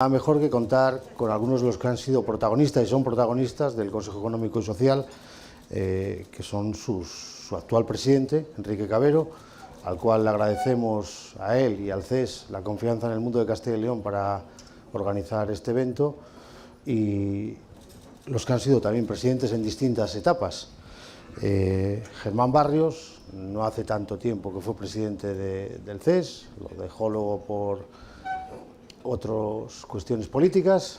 Nada mejor que contar con algunos de los que han sido protagonistas y son protagonistas del Consejo Económico y Social, que son su actual presidente, Enrique Cabero, al cual le agradecemos a él y al CES la confianza en el mundo de Castilla y León para organizar este evento, y los que han sido también presidentes en distintas etapas. Germán Barrios, no hace tanto tiempo que fue presidente del CES, lo dejó luego por otras cuestiones políticas,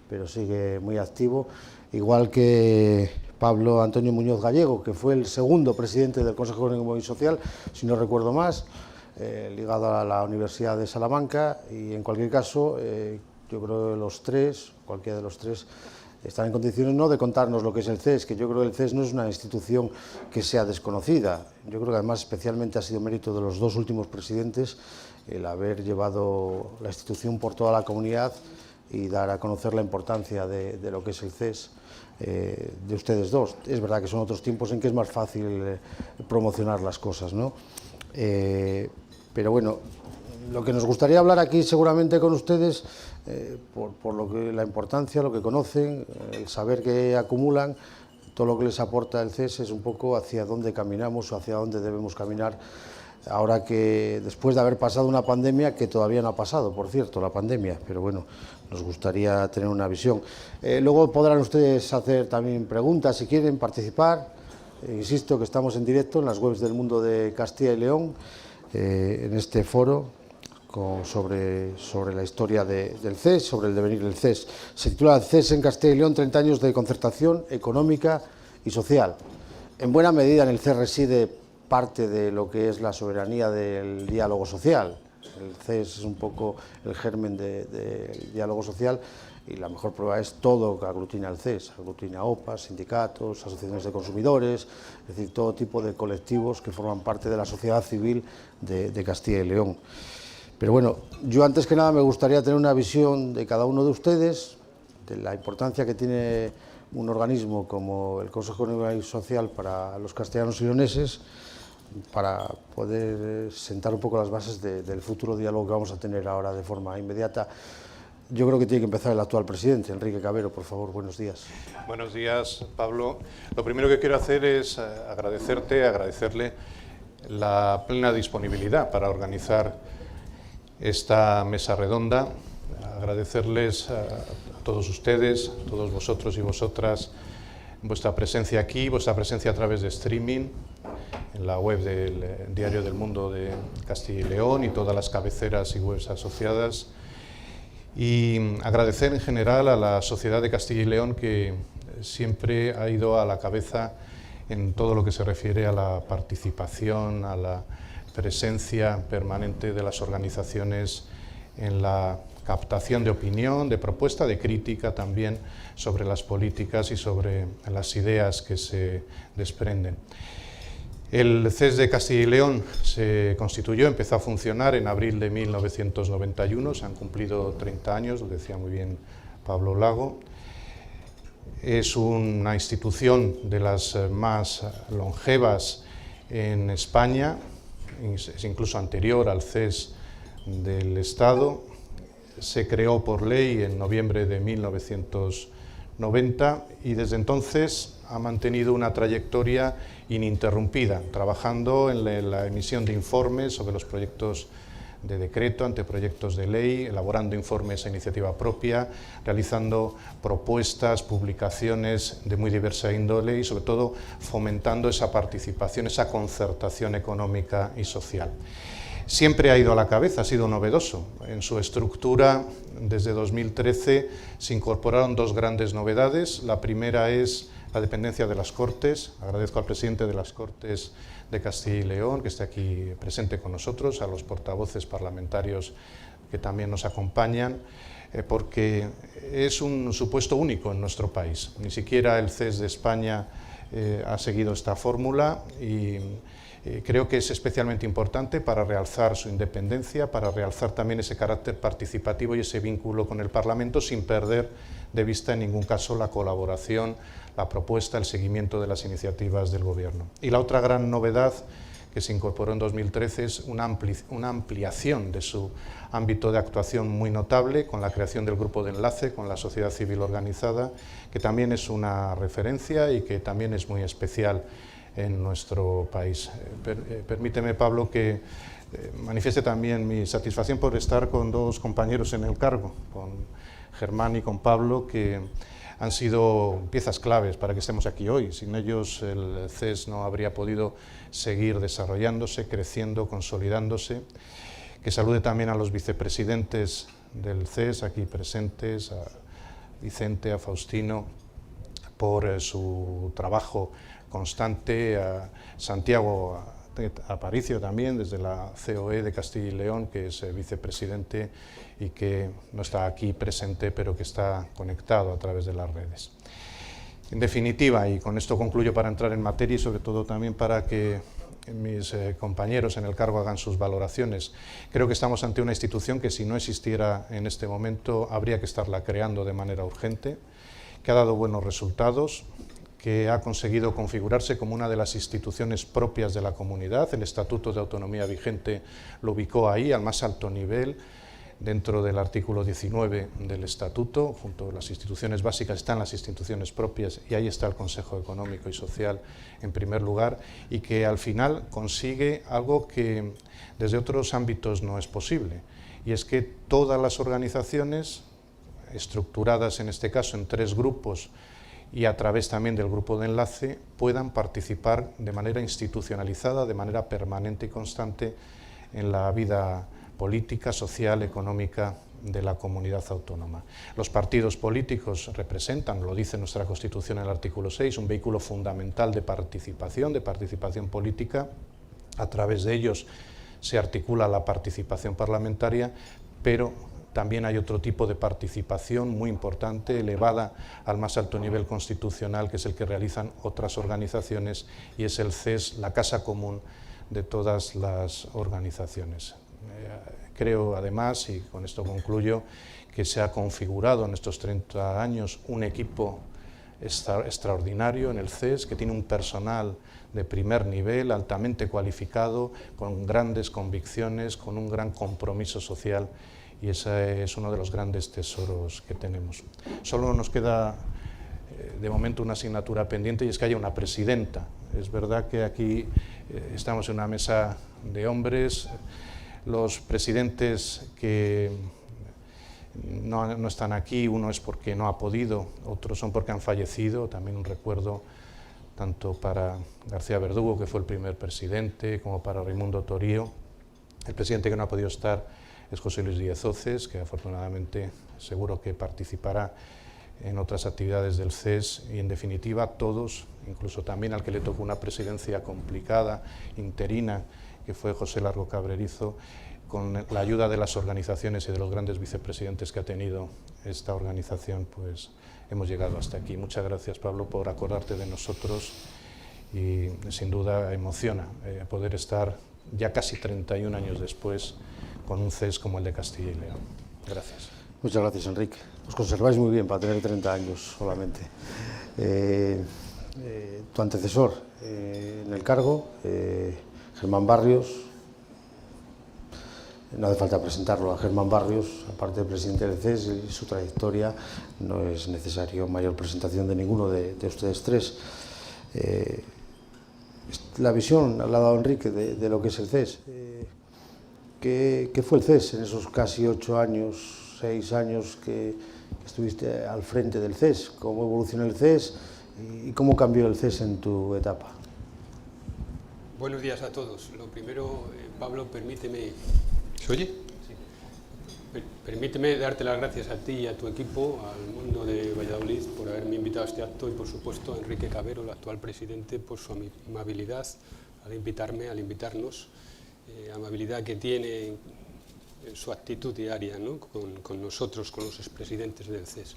pero sigue muy activo, igual que Pablo Antonio Muñoz Gallego, que fue el segundo presidente del Consejo Económico y Social, si no recuerdo más, ligado a la Universidad de Salamanca, y en cualquier caso, yo creo que los tres, cualquiera de los tres, están en condiciones no de contarnos lo que es el CES, que yo creo que el CES no es una institución que sea desconocida. Yo creo que además especialmente ha sido mérito de los dos últimos presidentes el haber llevado la institución por toda la comunidad y dar a conocer la importancia de lo que es el CES de ustedes dos. Es verdad que son otros tiempos en que es más fácil promocionar las cosas, ¿no? Pero bueno, lo que nos gustaría hablar aquí seguramente con ustedes, por lo que la importancia, lo que conocen, el saber que acumulan, todo lo que les aporta el CES, es un poco hacia dónde caminamos o hacia dónde debemos caminar, ahora que después de haber pasado una pandemia, que todavía no ha pasado, por cierto, la pandemia, pero bueno, nos gustaría tener una visión. Luego podrán ustedes hacer también preguntas si quieren participar. Insisto que estamos en directo en las webs del Mundo de Castilla y León, en este foro sobre la historia del CES, sobre el devenir del CES. Se titula CES en Castilla y León, 30 años de concertación económica y social. En buena medida en el CES reside parte de lo que es la soberanía del diálogo social. El CES es un poco el germen del diálogo social, y la mejor prueba es todo lo que aglutina el CES. Aglutina OPAs, sindicatos, asociaciones de consumidores, es decir, todo tipo de colectivos que forman parte de la sociedad civil de Castilla y León. Pero bueno, yo antes que nada me gustaría tener una visión de cada uno de ustedes, de la importancia que tiene un organismo como el Consejo Económico y Social para los castellanos y leoneses, para poder sentar un poco las bases del futuro diálogo que vamos a tener ahora de forma inmediata. Yo creo que tiene que empezar el actual presidente, Enrique Cabero, por favor, buenos días. Buenos días, Pablo. Lo primero que quiero hacer es agradecerle la plena disponibilidad para organizar esta mesa redonda, agradecerles a todos ustedes, a todos vosotros y vosotras, vuestra presencia aquí, vuestra presencia a través de streaming, en la web del Diario del Mundo de Castilla y León y todas las cabeceras y webs asociadas, y agradecer en general a la sociedad de Castilla y León, que siempre ha ido a la cabeza en todo lo que se refiere a la participación, a la presencia permanente de las organizaciones en la captación de opinión, de propuesta, de crítica también sobre las políticas y sobre las ideas que se desprenden. El CES de Castilla y León se constituyó, empezó a funcionar en abril de 1991, se han cumplido 30 años, lo decía muy bien Pablo Lago. Es una institución de las más longevas en España, es incluso anterior al CES del Estado. Se creó por ley en noviembre de 1990 y desde entonces ha mantenido una trayectoria ininterrumpida, trabajando en la emisión de informes sobre los proyectos de decreto, anteproyectos de ley, elaborando informes a iniciativa propia, realizando propuestas, publicaciones de muy diversa índole y sobre todo fomentando esa participación, esa concertación económica y social. Siempre ha ido a la cabeza, ha sido novedoso. En su estructura, desde 2013, se incorporaron dos grandes novedades. La primera es la dependencia de las Cortes. Agradezco al presidente de las Cortes de Castilla y León que esté aquí presente con nosotros, a los portavoces parlamentarios que también nos acompañan, porque es un supuesto único en nuestro país. Ni siquiera el CES de España ha seguido esta fórmula y creo que es especialmente importante para realzar su independencia, para realzar también ese carácter participativo y ese vínculo con el Parlamento, sin perder de vista en ningún caso la colaboración, la propuesta, el seguimiento de las iniciativas del Gobierno. Y la otra gran novedad que se incorporó en 2013, es una ampliación de su ámbito de actuación muy notable, con la creación del grupo de enlace con la sociedad civil organizada, que también es una referencia y que también es muy especial en nuestro país. Permíteme, Pablo, que manifieste también mi satisfacción por estar con dos compañeros en el cargo, con Germán y con Pablo, que han sido piezas claves para que estemos aquí hoy. Sin ellos el CES no habría podido seguir desarrollándose, creciendo, consolidándose. Que salude también a los vicepresidentes del CES aquí presentes, a Vicente, a Faustino, por su trabajo constante, a Santiago Aparicio también, desde la COE de Castilla y León, que es vicepresidente y que no está aquí presente, pero que está conectado a través de las redes. En definitiva, y con esto concluyo para entrar en materia y sobre todo también para que mis compañeros en el cargo hagan sus valoraciones, creo que estamos ante una institución que si no existiera en este momento habría que estarla creando de manera urgente, que ha dado buenos resultados, que ha conseguido configurarse como una de las instituciones propias de la comunidad. El Estatuto de Autonomía vigente lo ubicó ahí, al más alto nivel, dentro del artículo 19 del Estatuto. Junto a las instituciones básicas están las instituciones propias y ahí está el Consejo Económico y Social en primer lugar, y que al final consigue algo que desde otros ámbitos no es posible, y es que todas las organizaciones, estructuradas en este caso en 3 grupos, y a través también del grupo de enlace, puedan participar de manera institucionalizada, de manera permanente y constante en la vida política, social, económica de la comunidad autónoma. Los partidos políticos representan, lo dice nuestra Constitución en el artículo 6, un vehículo fundamental de participación política. A través de ellos se articula la participación parlamentaria, pero también hay otro tipo de participación muy importante, elevada al más alto nivel constitucional, que es el que realizan otras organizaciones, y es el CES, la casa común de todas las organizaciones. Creo, además, y con esto concluyo, que se ha configurado en estos 30 años un equipo extraordinario en el CES, que tiene un personal de primer nivel, altamente cualificado, con grandes convicciones, con un gran compromiso social, y ese es uno de los grandes tesoros que tenemos. Solo nos queda de momento una asignatura pendiente, y es que haya una presidenta. Es verdad que aquí estamos en una mesa de hombres. Los presidentes que no están aquí, uno es porque no ha podido, otros son porque han fallecido. También un recuerdo tanto para García Verdugo, que fue el primer presidente, como para Raimundo Torío. El presidente que no ha podido estar es José Luis Díez Oces, que afortunadamente seguro que participará en otras actividades del CES, y en definitiva todos, incluso también al que le tocó una presidencia complicada, interina, que fue José Largo Cabrerizo, con la ayuda de las organizaciones y de los grandes vicepresidentes que ha tenido esta organización, pues hemos llegado hasta aquí. Muchas gracias, Pablo, por acordarte de nosotros, y sin duda emociona poder estar ya casi 31 años después con un CES como el de Castilla y León. Gracias. Muchas gracias, Enrique. Os conserváis muy bien para tener 30 años solamente. Tu antecesor en el cargo, Germán Barrios, no hace falta presentarlo a Germán Barrios, aparte de presidente del CES y su trayectoria, no es necesario mayor presentación de ninguno de ustedes tres. La visión, la ha dado Enrique, de lo que es el CES. ¿Qué fue el CES en esos casi 8 años, 6 años que estuviste al frente del CES? ¿Cómo evolucionó el CES y cómo cambió el CES en tu etapa? Buenos días a todos. Lo primero, Pablo, permíteme... ¿Se oye? Sí. Permíteme darte las gracias a ti y a tu equipo, al Mundo de Valladolid, por haberme invitado a este acto, y por supuesto a Enrique Cabero, el actual presidente, por su amabilidad al invitarnos, amabilidad que tiene en su actitud diaria, ¿no?, con nosotros, con los expresidentes del CES.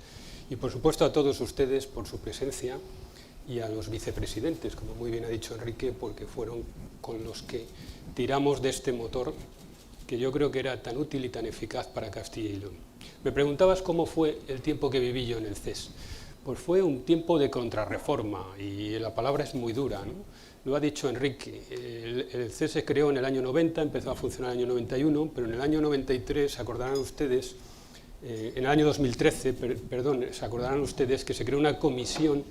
Y por supuesto a todos ustedes por su presencia, y a los vicepresidentes, como muy bien ha dicho Enrique, porque fueron con los que tiramos de este motor que yo creo que era tan útil y tan eficaz para Castilla y León. Me preguntabas cómo fue el tiempo que viví yo en el CES. Pues fue un tiempo de contrarreforma, y la palabra es muy dura, ¿no? Lo ha dicho Enrique, el CES se creó en el año 90, empezó a funcionar en el año 91, pero en el año 93, se acordarán ustedes, en el año 2013, se acordarán ustedes que se creó una comisión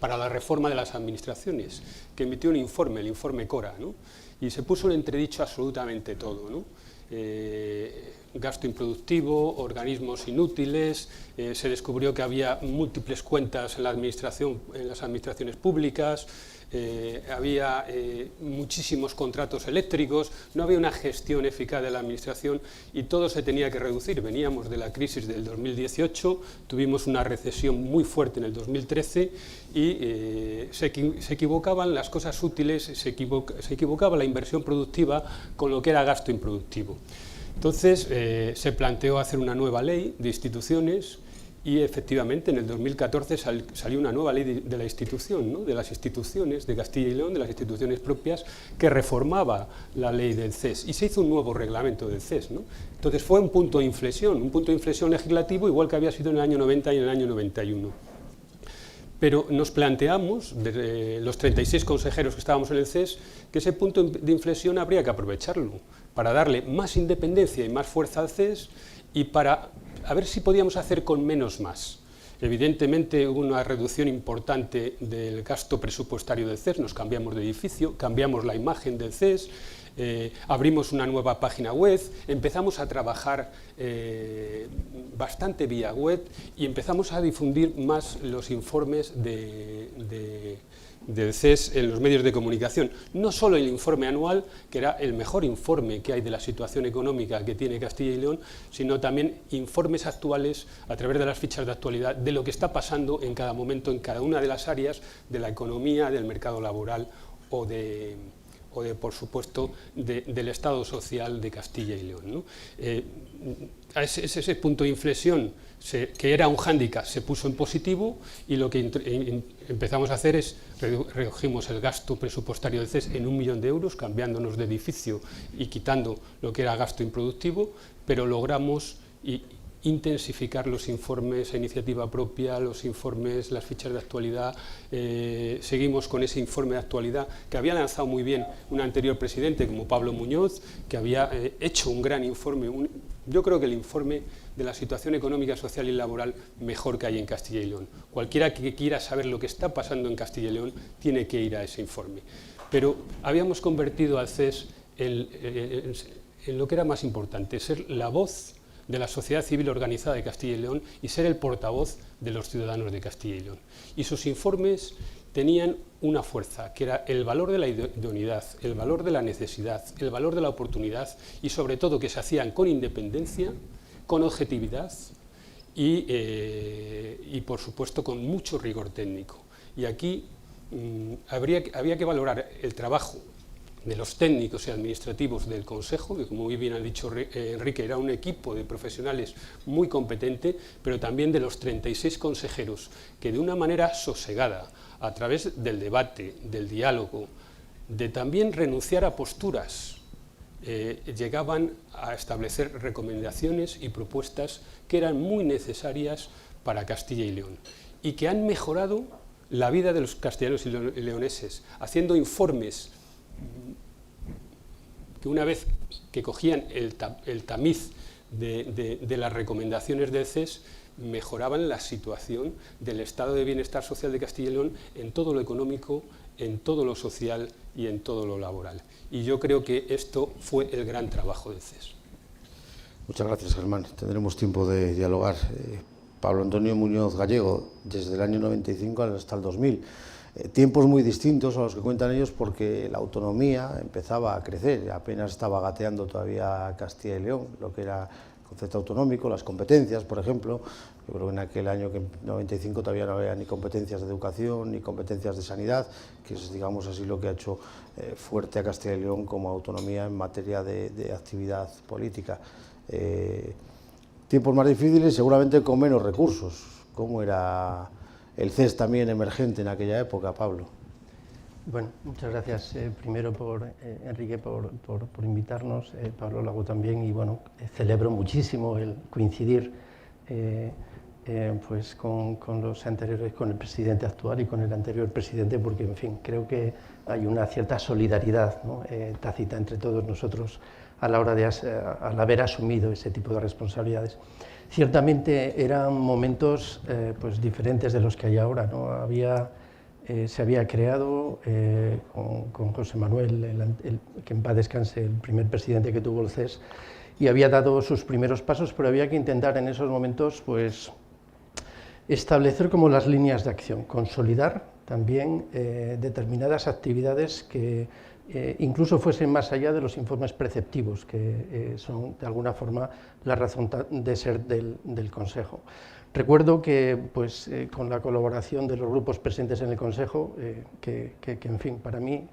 para la reforma de las administraciones, que emitió un informe, el informe Cora, ¿no? Y se puso en entredicho absolutamente todo, ¿no? Gasto improductivo, organismos inútiles, se descubrió que había múltiples cuentas en la administración, en las administraciones públicas, había muchísimos contratos eléctricos, no había una gestión eficaz de la administración y todo se tenía que reducir. Veníamos de la crisis del 2018, tuvimos una recesión muy fuerte en el 2013 y se equivocaban las cosas útiles, se equivocaba la inversión productiva con lo que era gasto improductivo. Entonces se planteó hacer una nueva ley de instituciones y efectivamente en el 2014 salió una nueva ley de la institución, ¿no? De las instituciones de Castilla y León, de las instituciones propias, que reformaba la ley del CES y se hizo un nuevo reglamento del CES, ¿no? Entonces fue un punto de inflexión legislativo igual que había sido en el año 90 y en el año 91. Pero nos planteamos, desde los 36 consejeros que estábamos en el CES, que ese punto de inflexión habría que aprovecharlo para darle más independencia y más fuerza al CES y para a ver si podíamos hacer con menos más. Evidentemente hubo una reducción importante del gasto presupuestario del CES, nos cambiamos de edificio, cambiamos la imagen del CES, abrimos una nueva página web, empezamos a trabajar bastante vía web y empezamos a difundir más los informes del CES en los medios de comunicación. No solo el informe anual, que era el mejor informe que hay de la situación económica que tiene Castilla y León, sino también informes actuales a través de las fichas de actualidad de lo que está pasando en cada momento, en cada una de las áreas de la economía, del mercado laboral o por supuesto, del Estado social de Castilla y León, ¿no? Ese punto de inflexión, que era un hándicap, se puso en positivo y lo que empezamos a hacer es, redujimos el gasto presupuestario del CES en 1 millón de euros, cambiándonos de edificio y quitando lo que era gasto improductivo, pero logramos intensificar los informes a iniciativa propia, los informes, las fichas de actualidad. Seguimos con ese informe de actualidad que había lanzado muy bien un anterior presidente como Pablo Muñoz, que había hecho un gran informe, yo creo que el informe de la situación económica, social y laboral mejor que hay en Castilla y León. Cualquiera que quiera saber lo que está pasando en Castilla y León tiene que ir a ese informe. Pero habíamos convertido al CES en lo que era más importante, ser la voz de la sociedad civil organizada de Castilla y León y ser el portavoz de los ciudadanos de Castilla y León. Y sus informes tenían una fuerza, que era el valor de la idoneidad, el valor de la necesidad, el valor de la oportunidad y sobre todo que se hacían con independencia, con objetividad y por supuesto con mucho rigor técnico. Y aquí había que valorar el trabajo de los técnicos y administrativos del Consejo, que como muy bien ha dicho Enrique, era un equipo de profesionales muy competente, pero también de los 36 consejeros que de una manera sosegada, a través del debate, del diálogo, de también renunciar a posturas, llegaban a establecer recomendaciones y propuestas que eran muy necesarias para Castilla y León y que han mejorado la vida de los castellanos y leoneses, haciendo informes que una vez que cogían el tamiz de las recomendaciones del CES, mejoraban la situación del estado de bienestar social de Castilla y León en todo lo económico, en todo lo social y en todo lo laboral. Y yo creo que esto fue el gran trabajo del CES. Muchas gracias, Germán. Tendremos tiempo de dialogar. Pablo Antonio Muñoz Gallego, desde el año 95 hasta el 2000. Tiempos muy distintos a los que cuentan ellos porque la autonomía empezaba a crecer, apenas estaba gateando todavía Castilla y León, lo que era el concepto autonómico, las competencias, por ejemplo. Yo creo que en aquel año, que en 95, todavía no había ni competencias de educación ni competencias de sanidad, que es, digamos así, lo que ha hecho fuerte a Castilla y León como autonomía en materia de actividad política. Tiempos más difíciles, seguramente con menos recursos. ¿Cómo era el CES también emergente en aquella época, Pablo? Bueno, muchas gracias primero Enrique por invitarnos, Pablo lo hago también y bueno, celebro muchísimo el coincidir pues con los anteriores, con el presidente actual y con el anterior presidente, porque, en fin, creo que hay una cierta solidaridad, ¿no?, tácita entre todos nosotros a la hora de al haber asumido ese tipo de responsabilidades. Ciertamente eran momentos pues diferentes de los que hay ahora, ¿no? Se había creado con José Manuel, que en paz descanse, el primer presidente que tuvo el CES, y había dado sus primeros pasos, pero había que intentar en esos momentos pues establecer como las líneas de acción, consolidar también determinadas actividades que incluso fuesen más allá de los informes preceptivos, que son de alguna forma la razón de ser del Consejo. Recuerdo que pues, con la colaboración de los grupos presentes en el Consejo, que en fin, para mí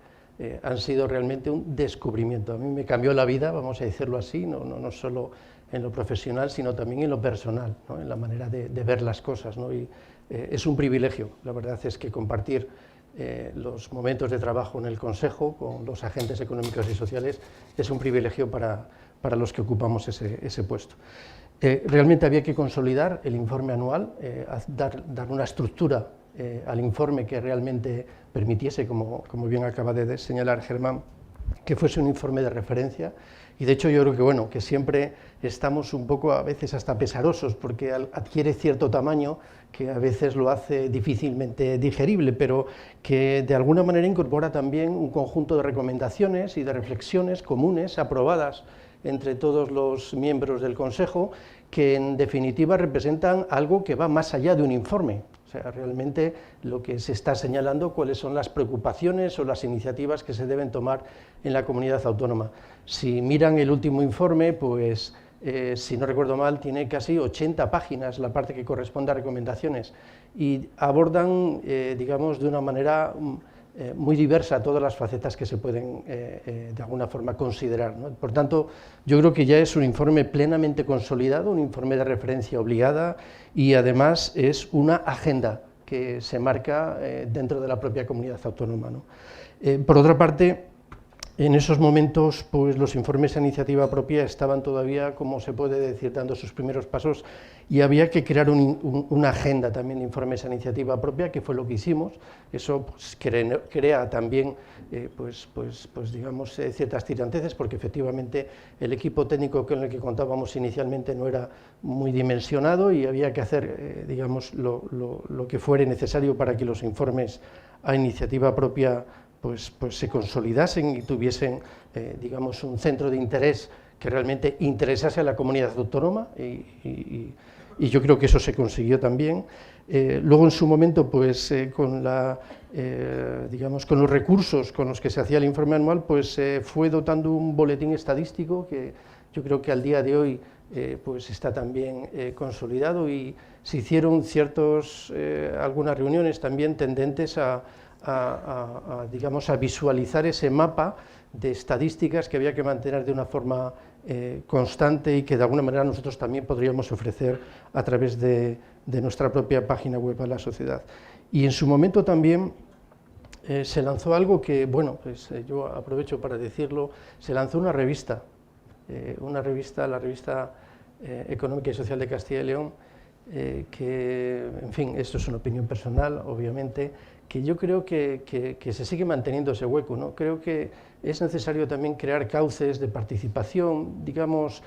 han sido realmente un descubrimiento. A mí me cambió la vida, vamos a decirlo así, no solo en lo profesional, sino también en lo personal, ¿no?, en la manera de ver las cosas, ¿no? Y es un privilegio, la verdad es que compartir los momentos de trabajo en el Consejo con los agentes económicos y sociales es un privilegio para los que ocupamos ese puesto. Realmente había que consolidar el informe anual, dar una estructura al informe que realmente permitiese, como bien acaba de señalar Germán, que fuese un informe de referencia. Y de hecho yo creo que, bueno, que siempre estamos un poco a veces hasta pesarosos, porque adquiere cierto tamaño que a veces lo hace difícilmente digerible, pero que de alguna manera incorpora también un conjunto de recomendaciones y de reflexiones comunes, aprobadas entre todos los miembros del Consejo, que en definitiva representan algo que va más allá de un informe. O sea, realmente lo que se está señalando, cuáles son las preocupaciones o las iniciativas que se deben tomar en la comunidad autónoma. Si miran el último informe, pues, si no recuerdo mal, tiene casi 80 páginas la parte que corresponde a recomendaciones y abordan, digamos, de una manera muy diversa todas las facetas que se pueden, de alguna forma, considerar, ¿no? Por tanto, yo creo que ya es un informe plenamente consolidado, un informe de referencia obligada y, además, es una agenda que se marca dentro de la propia comunidad autónoma, ¿no? Por otra parte, en esos momentos, pues los informes a iniciativa propia estaban todavía, como se puede decir, dando sus primeros pasos y había que crear una agenda también de informes a iniciativa propia, que fue lo que hicimos. Eso pues, crea también digamos, ciertas tiranteces, porque efectivamente el equipo técnico con el que contábamos inicialmente no era muy dimensionado y había que hacer digamos, lo que fuere necesario para que los informes a iniciativa propia pues se consolidasen y tuviesen, digamos, un centro de interés que realmente interesase a la comunidad autónoma y yo creo que eso se consiguió también. Luego, en su momento, pues digamos, con los recursos con los que se hacía el informe anual, pues se fue dotando un boletín estadístico que yo creo que al día de hoy pues está también consolidado y se hicieron algunas reuniones también tendentes digamos, a visualizar ese mapa de estadísticas que había que mantener de una forma constante y que de alguna manera nosotros también podríamos ofrecer a través de nuestra propia página web a la sociedad. Y en su momento también se lanzó algo que, bueno, pues yo aprovecho para decirlo, se lanzó una revista, la revista Económica y Social de Castilla y León, que, en fin, esto es una opinión personal, obviamente, que yo creo que se sigue manteniendo ese hueco, ¿no? Creo que es necesario también crear cauces de participación, digamos,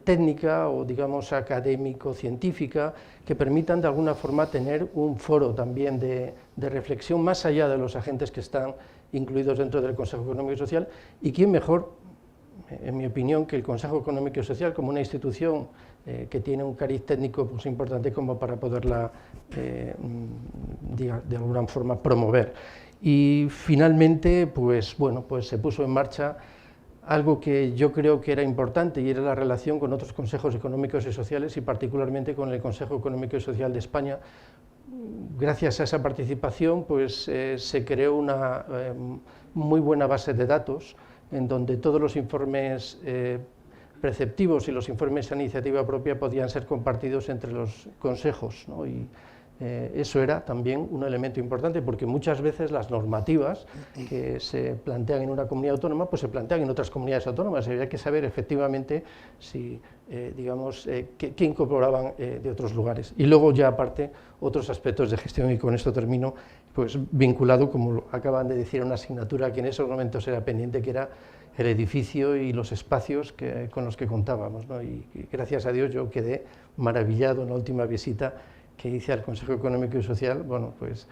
técnica o, digamos, académico-científica, que permitan de alguna forma tener un foro también de reflexión más allá de los agentes que están incluidos dentro del Consejo Económico y Social, y quién mejor, en mi opinión, que el Consejo Económico y Social, como una institución que tiene un cariz técnico pues, importante como para poderla, de alguna forma, promover. Y finalmente, pues, bueno, pues se puso en marcha algo que yo creo que era importante y era la relación con otros consejos económicos y sociales y particularmente con el Consejo Económico y Social de España. Gracias a esa participación pues, se creó una muy buena base de datos en donde todos los informes preceptivos y los informes a iniciativa propia podían ser compartidos entre los consejos, ¿no? Y eso era también un elemento importante, porque muchas veces las normativas que se plantean en una comunidad autónoma pues se plantean en otras comunidades autónomas, y había que saber efectivamente si, qué incorporaban de otros lugares. Y luego ya aparte otros aspectos de gestión, y con esto termino, pues vinculado, como acaban de decir, a una asignatura que en esos momentos era pendiente, que era el edificio y los espacios con los que contábamos, ¿no? Y gracias a Dios yo quedé maravillado en la última visita que hice al Consejo Económico y Social. Bueno, pues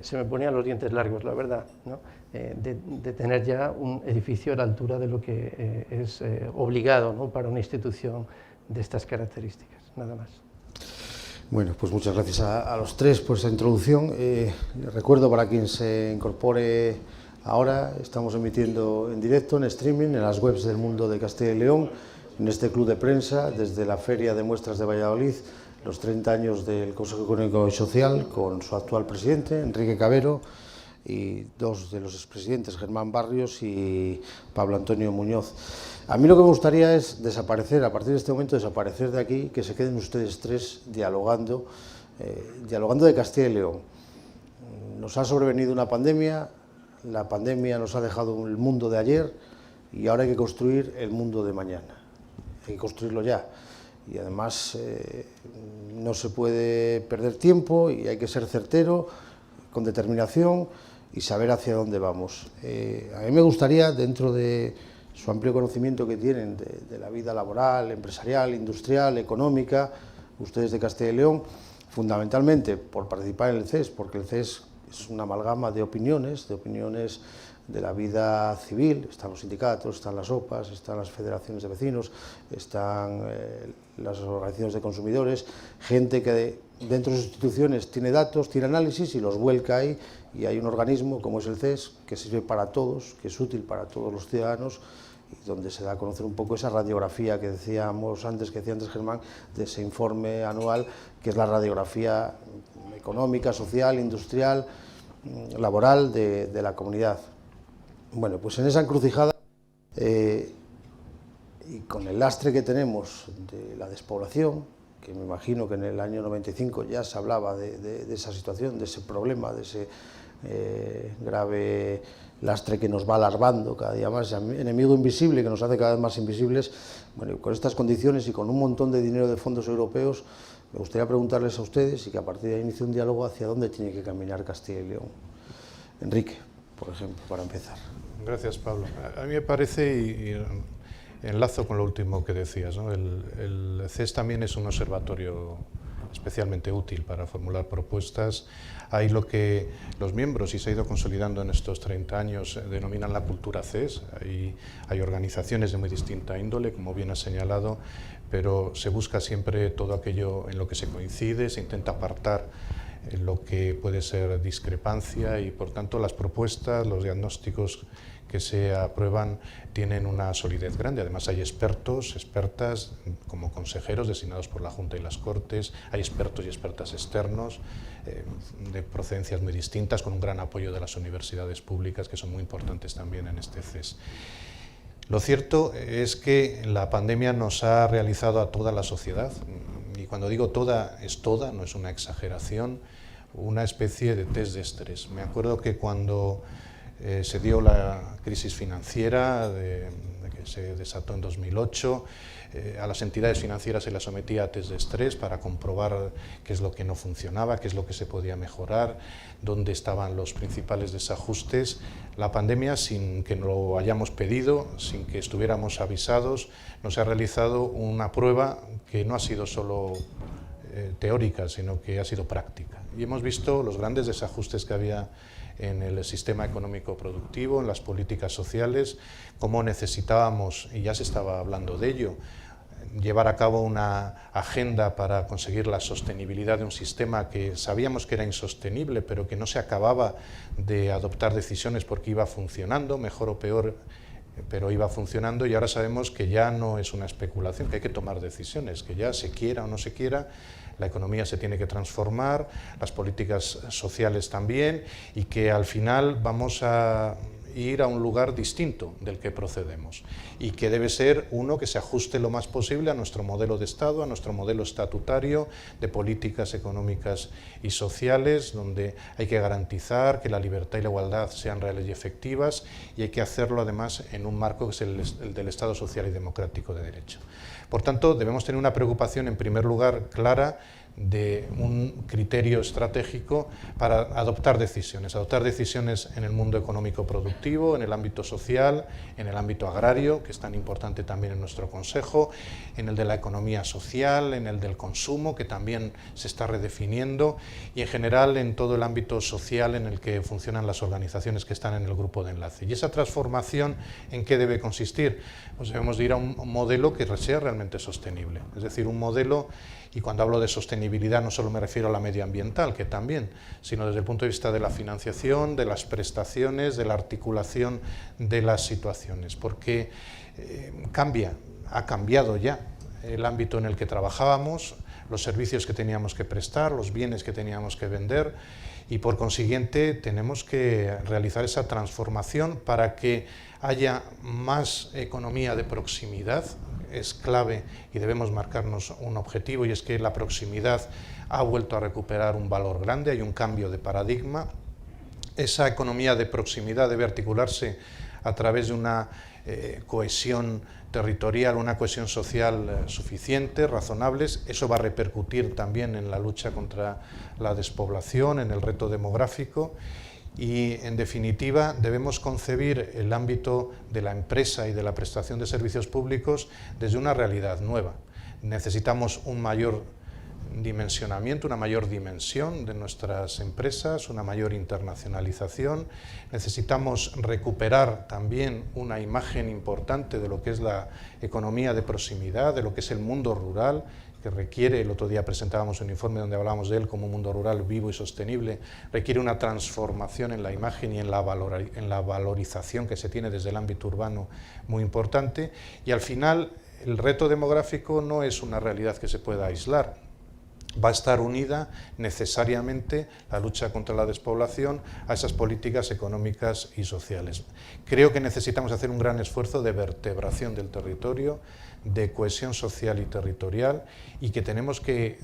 se me ponían los dientes largos, la verdad, ¿no? De tener ya un edificio a la altura de lo que es obligado, ¿no?, para una institución de estas características. Nada más. Bueno, pues muchas gracias a los tres por esa introducción. Recuerdo, para quien se incorpore ahora, estamos emitiendo en directo, en streaming, en las webs del Mundo de Castilla y León, en este club de prensa, desde la Feria de Muestras de Valladolid, los 30 años del Consejo Económico y Social, con su actual presidente, Enrique Cabero, y dos de los expresidentes, Germán Barrios y Pablo Antonio Muñoz. A mí lo que me gustaría es desaparecer, a partir de este momento, desaparecer de aquí, que se queden ustedes tres dialogando de Castilla y León. Nos ha sobrevenido una pandemia, la pandemia nos ha dejado el mundo de ayer, y ahora hay que construir el mundo de mañana. Hay que construirlo ya. Y además no se puede perder tiempo, y hay que ser certero, con determinación, y saber hacia dónde vamos. A mí me gustaría, dentro de su amplio conocimiento que tienen de la vida laboral, empresarial, industrial, económica, ustedes de Castilla y León, fundamentalmente por participar en el CES, porque el CES es una amalgama de opiniones de la vida civil. Están los sindicatos, están las OPAs, están las federaciones de vecinos, están las organizaciones de consumidores, gente que dentro de sus instituciones tiene datos, tiene análisis y los vuelca ahí, y hay un organismo como es el CES, que sirve para todos, que es útil para todos los ciudadanos, y donde se da a conocer un poco esa radiografía que decíamos antes, que decía antes Germán, de ese informe anual, que es la radiografía económica, social, industrial, laboral de la comunidad. Bueno, pues en esa encrucijada, y con el lastre que tenemos de la despoblación, que me imagino que en el año 95 ya se hablaba de esa situación, de ese problema, de ese grave lastre que nos va alarmando cada día más, enemigo invisible que nos hace cada vez más invisibles. Bueno, con estas condiciones y con un montón de dinero de fondos europeos, me gustaría preguntarles a ustedes, y que a partir de ahí inicie un diálogo, hacia dónde tiene que caminar Castilla y León. Enrique, por ejemplo, para empezar. Gracias, Pablo. A mí me parece, y enlazo con lo último que decías, ¿no? El CES también es un observatorio especialmente útil para formular propuestas. Hay lo que los miembros, y se ha ido consolidando en estos 30 años, denominan la cultura CES. Hay organizaciones de muy distinta índole, como bien has señalado, pero se busca siempre todo aquello en lo que se coincide, se intenta apartar lo que puede ser discrepancia, y por tanto las propuestas, los diagnósticos que se aprueban tienen una solidez grande. Además hay expertos, expertas como consejeros designados por la Junta y las Cortes, hay expertos y expertas externos de procedencias muy distintas, con un gran apoyo de las universidades públicas, que son muy importantes también en este CES. Lo cierto es que la pandemia nos ha realizado a toda la sociedad, y cuando digo toda, es toda, no es una exageración, una especie de test de estrés. Me acuerdo que cuando se dio la crisis financiera que se desató en 2008, a las entidades financieras se las sometía a test de estrés para comprobar qué es lo que no funcionaba, qué es lo que se podía mejorar, dónde estaban los principales desajustes. La pandemia, sin que lo hayamos pedido, sin que estuviéramos avisados, nos ha realizado una prueba que no ha sido solo teórica, sino que ha sido práctica. Y hemos visto los grandes desajustes que había en el sistema económico productivo, en las políticas sociales, cómo necesitábamos, y ya se estaba hablando de ello, llevar a cabo una agenda para conseguir la sostenibilidad de un sistema que sabíamos que era insostenible, pero que no se acababa de adoptar decisiones porque iba funcionando, mejor o peor, pero iba funcionando, y ahora sabemos que ya no es una especulación, que hay que tomar decisiones, que ya se quiera o no se quiera, la economía se tiene que transformar, las políticas sociales también, y que al final vamos a ir a un lugar distinto del que procedemos y que debe ser uno que se ajuste lo más posible a nuestro modelo de Estado, a nuestro modelo estatutario de políticas económicas y sociales, donde hay que garantizar que la libertad y la igualdad sean reales y efectivas, y hay que hacerlo además en un marco que es el del Estado social y democrático de derecho. Por tanto, debemos tener una preocupación en primer lugar clara de un criterio estratégico para adoptar decisiones en el mundo económico productivo, en el ámbito social, en el ámbito agrario, que es tan importante también en nuestro Consejo, en el de la economía social, en el del consumo, que también se está redefiniendo, y en general en todo el ámbito social en el que funcionan las organizaciones que están en el grupo de enlace. Y esa transformación, ¿en qué debe consistir? Pues debemos de ir a un modelo que sea realmente sostenible, es decir, un modelo. Y cuando hablo de sostenibilidad no solo me refiero a la medioambiental, que también, sino desde el punto de vista de la financiación, de las prestaciones, de la articulación de las situaciones, porque ha cambiado ya el ámbito en el que trabajábamos, los servicios que teníamos que prestar, los bienes que teníamos que vender, y por consiguiente tenemos que realizar esa transformación para que haya más economía de proximidad. Es clave y debemos marcarnos un objetivo, y es que la proximidad ha vuelto a recuperar un valor grande, hay un cambio de paradigma. Esa economía de proximidad debe articularse a través de una cohesión territorial, una cohesión social suficiente, razonables. Eso va a repercutir también en la lucha contra la despoblación, en el reto demográfico. Y, en definitiva, debemos concebir el ámbito de la empresa y de la prestación de servicios públicos desde una realidad nueva. Necesitamos un mayor dimensionamiento, una mayor dimensión de nuestras empresas, una mayor internacionalización. Necesitamos recuperar también una imagen importante de lo que es la economía de proximidad, de lo que es el mundo rural, que requiere, el otro día presentábamos un informe donde hablábamos de él como un mundo rural vivo y sostenible, requiere una transformación en la imagen y en la valorización que se tiene desde el ámbito urbano muy importante. Y al final el reto demográfico no es una realidad que se pueda aislar. Va a estar unida necesariamente la lucha contra la despoblación a esas políticas económicas y sociales. Creo que necesitamos hacer un gran esfuerzo de vertebración del territorio, de cohesión social y territorial, y que tenemos que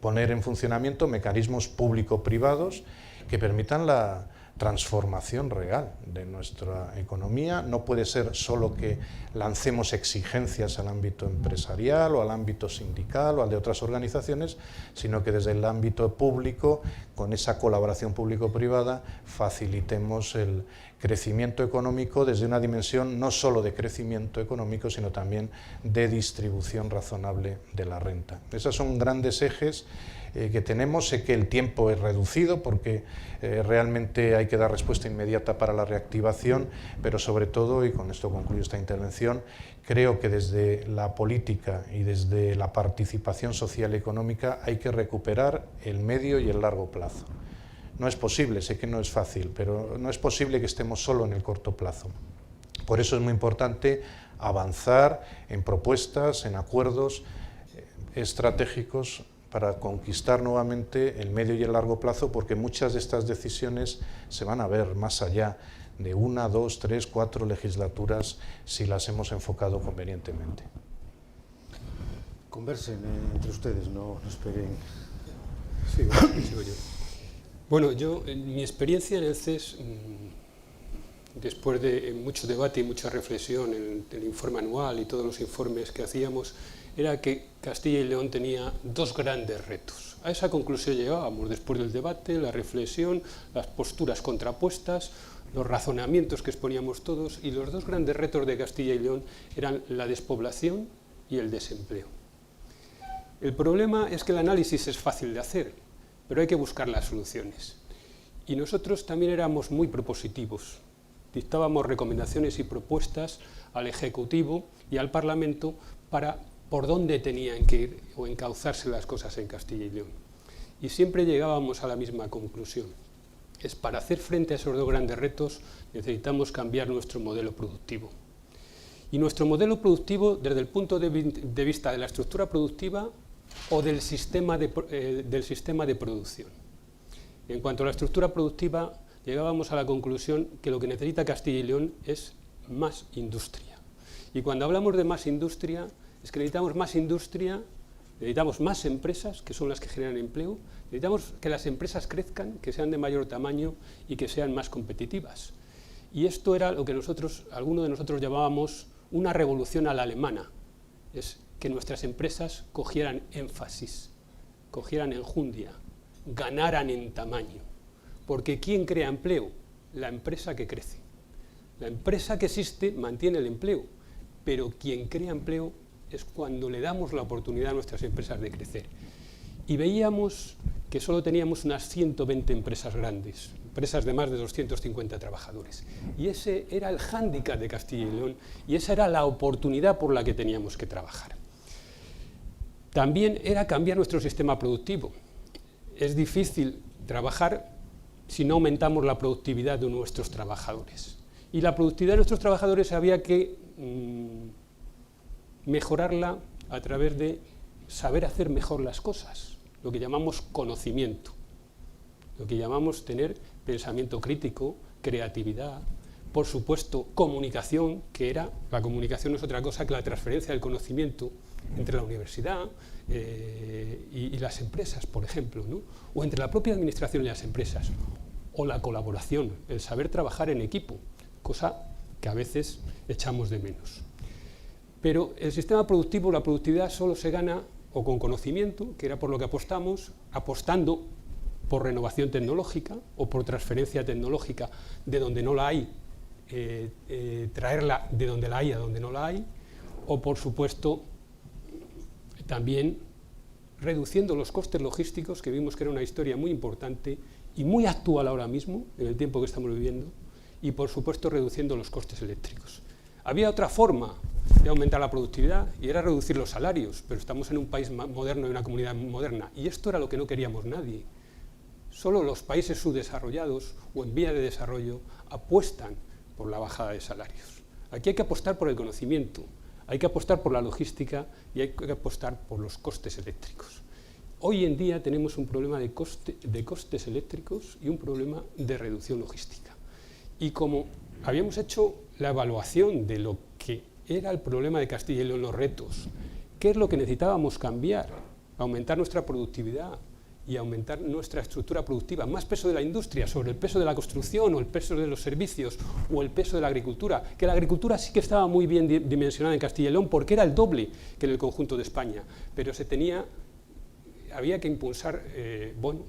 poner en funcionamiento mecanismos público-privados que permitan la transformación real de nuestra economía. No puede ser solo que lancemos exigencias al ámbito empresarial o al ámbito sindical o al de otras organizaciones, sino que desde el ámbito público, con esa colaboración público-privada, facilitemos el crecimiento económico desde una dimensión no solo de crecimiento económico, sino también de distribución razonable de la renta. Esos son grandes ejes que tenemos. Sé que el tiempo es reducido porque realmente hay que dar respuesta inmediata para la reactivación, pero sobre todo, y con esto concluyo esta intervención, creo que desde la política y desde la participación social y económica hay que recuperar el medio y el largo plazo. No es posible, sé que no es fácil, pero no es posible que estemos solo en el corto plazo. Por eso es muy importante avanzar en propuestas, en acuerdos estratégicos para conquistar nuevamente el medio y el largo plazo, porque muchas de estas decisiones se van a ver más allá de 1, 2, 3, 4 legislaturas si las hemos enfocado convenientemente. Conversen entre ustedes, no esperen. Sí, sigo yo. Bueno, yo, en mi experiencia en el CES, después de mucho debate y mucha reflexión en el informe anual y todos los informes que hacíamos, era que Castilla y León tenía dos grandes retos. A esa conclusión llegábamos después del debate, la reflexión, las posturas contrapuestas, los razonamientos que exponíamos todos, y los dos grandes retos de Castilla y León eran la despoblación y el desempleo. El problema es que el análisis es fácil de hacer, pero hay que buscar las soluciones. Y nosotros también éramos muy propositivos. Dictábamos recomendaciones y propuestas al Ejecutivo y al Parlamento para por dónde tenían que ir o encauzarse las cosas en Castilla y León. Y siempre llegábamos a la misma conclusión. Es para hacer frente a esos dos grandes retos necesitamos cambiar nuestro modelo productivo. Y nuestro modelo productivo desde el punto de vista de la estructura productiva o del sistema de producción. En cuanto a la estructura productiva, llegábamos a la conclusión que lo que necesita Castilla y León es más industria. Y cuando hablamos de más industria, es que necesitamos más industria, necesitamos más empresas, que son las que generan empleo, necesitamos que las empresas crezcan, que sean de mayor tamaño y que sean más competitivas. Y esto era lo que algunos de nosotros llamábamos una revolución a la alemana, es que nuestras empresas cogieran énfasis, cogieran enjundia, ganaran en tamaño. Porque ¿quién crea empleo? La empresa que crece. La empresa que existe mantiene el empleo, pero quien crea empleo es cuando le damos la oportunidad a nuestras empresas de crecer. Y veíamos que solo teníamos unas 120 empresas grandes, empresas de más de 250 trabajadores. Y ese era el hándicap de Castilla y León, y esa era la oportunidad por la que teníamos que trabajar. También era cambiar nuestro sistema productivo. Es difícil trabajar si no aumentamos la productividad de nuestros trabajadores. Y la productividad de nuestros trabajadores había que mejorarla a través de saber hacer mejor las cosas, lo que llamamos conocimiento, lo que llamamos tener pensamiento crítico, creatividad, por supuesto comunicación, la comunicación no es otra cosa que la transferencia del conocimiento entre la universidad y las empresas, por ejemplo, ¿no? O entre la propia administración y las empresas, o la colaboración, el saber trabajar en equipo, cosa que a veces echamos de menos. Pero el sistema productivo, la productividad solo se gana o con conocimiento, que era por lo que apostamos, apostando por renovación tecnológica o por transferencia tecnológica de donde no la hay, traerla de donde la hay a donde no la hay, o por supuesto también reduciendo los costes logísticos, que vimos que era una historia muy importante y muy actual ahora mismo, en el tiempo que estamos viviendo, y por supuesto reduciendo los costes eléctricos. Había otra forma de aumentar la productividad y era reducir los salarios, pero estamos en un país moderno y una comunidad moderna, y esto era lo que no queríamos nadie. Solo los países subdesarrollados o en vía de desarrollo apuestan por la bajada de salarios. Aquí hay que apostar por el conocimiento, hay que apostar por la logística y hay que apostar por los costes eléctricos. Hoy en día tenemos un problema de costes eléctricos y un problema de reducción logística. Y como habíamos hecho la evaluación de lo que era el problema de Castilla y León, los retos, qué es lo que necesitábamos cambiar, aumentar nuestra productividad y aumentar nuestra estructura productiva, más peso de la industria sobre el peso de la construcción o el peso de los servicios o el peso de la agricultura, que la agricultura sí que estaba muy bien dimensionada en Castilla y León porque era el doble que en el conjunto de España, pero había que impulsar,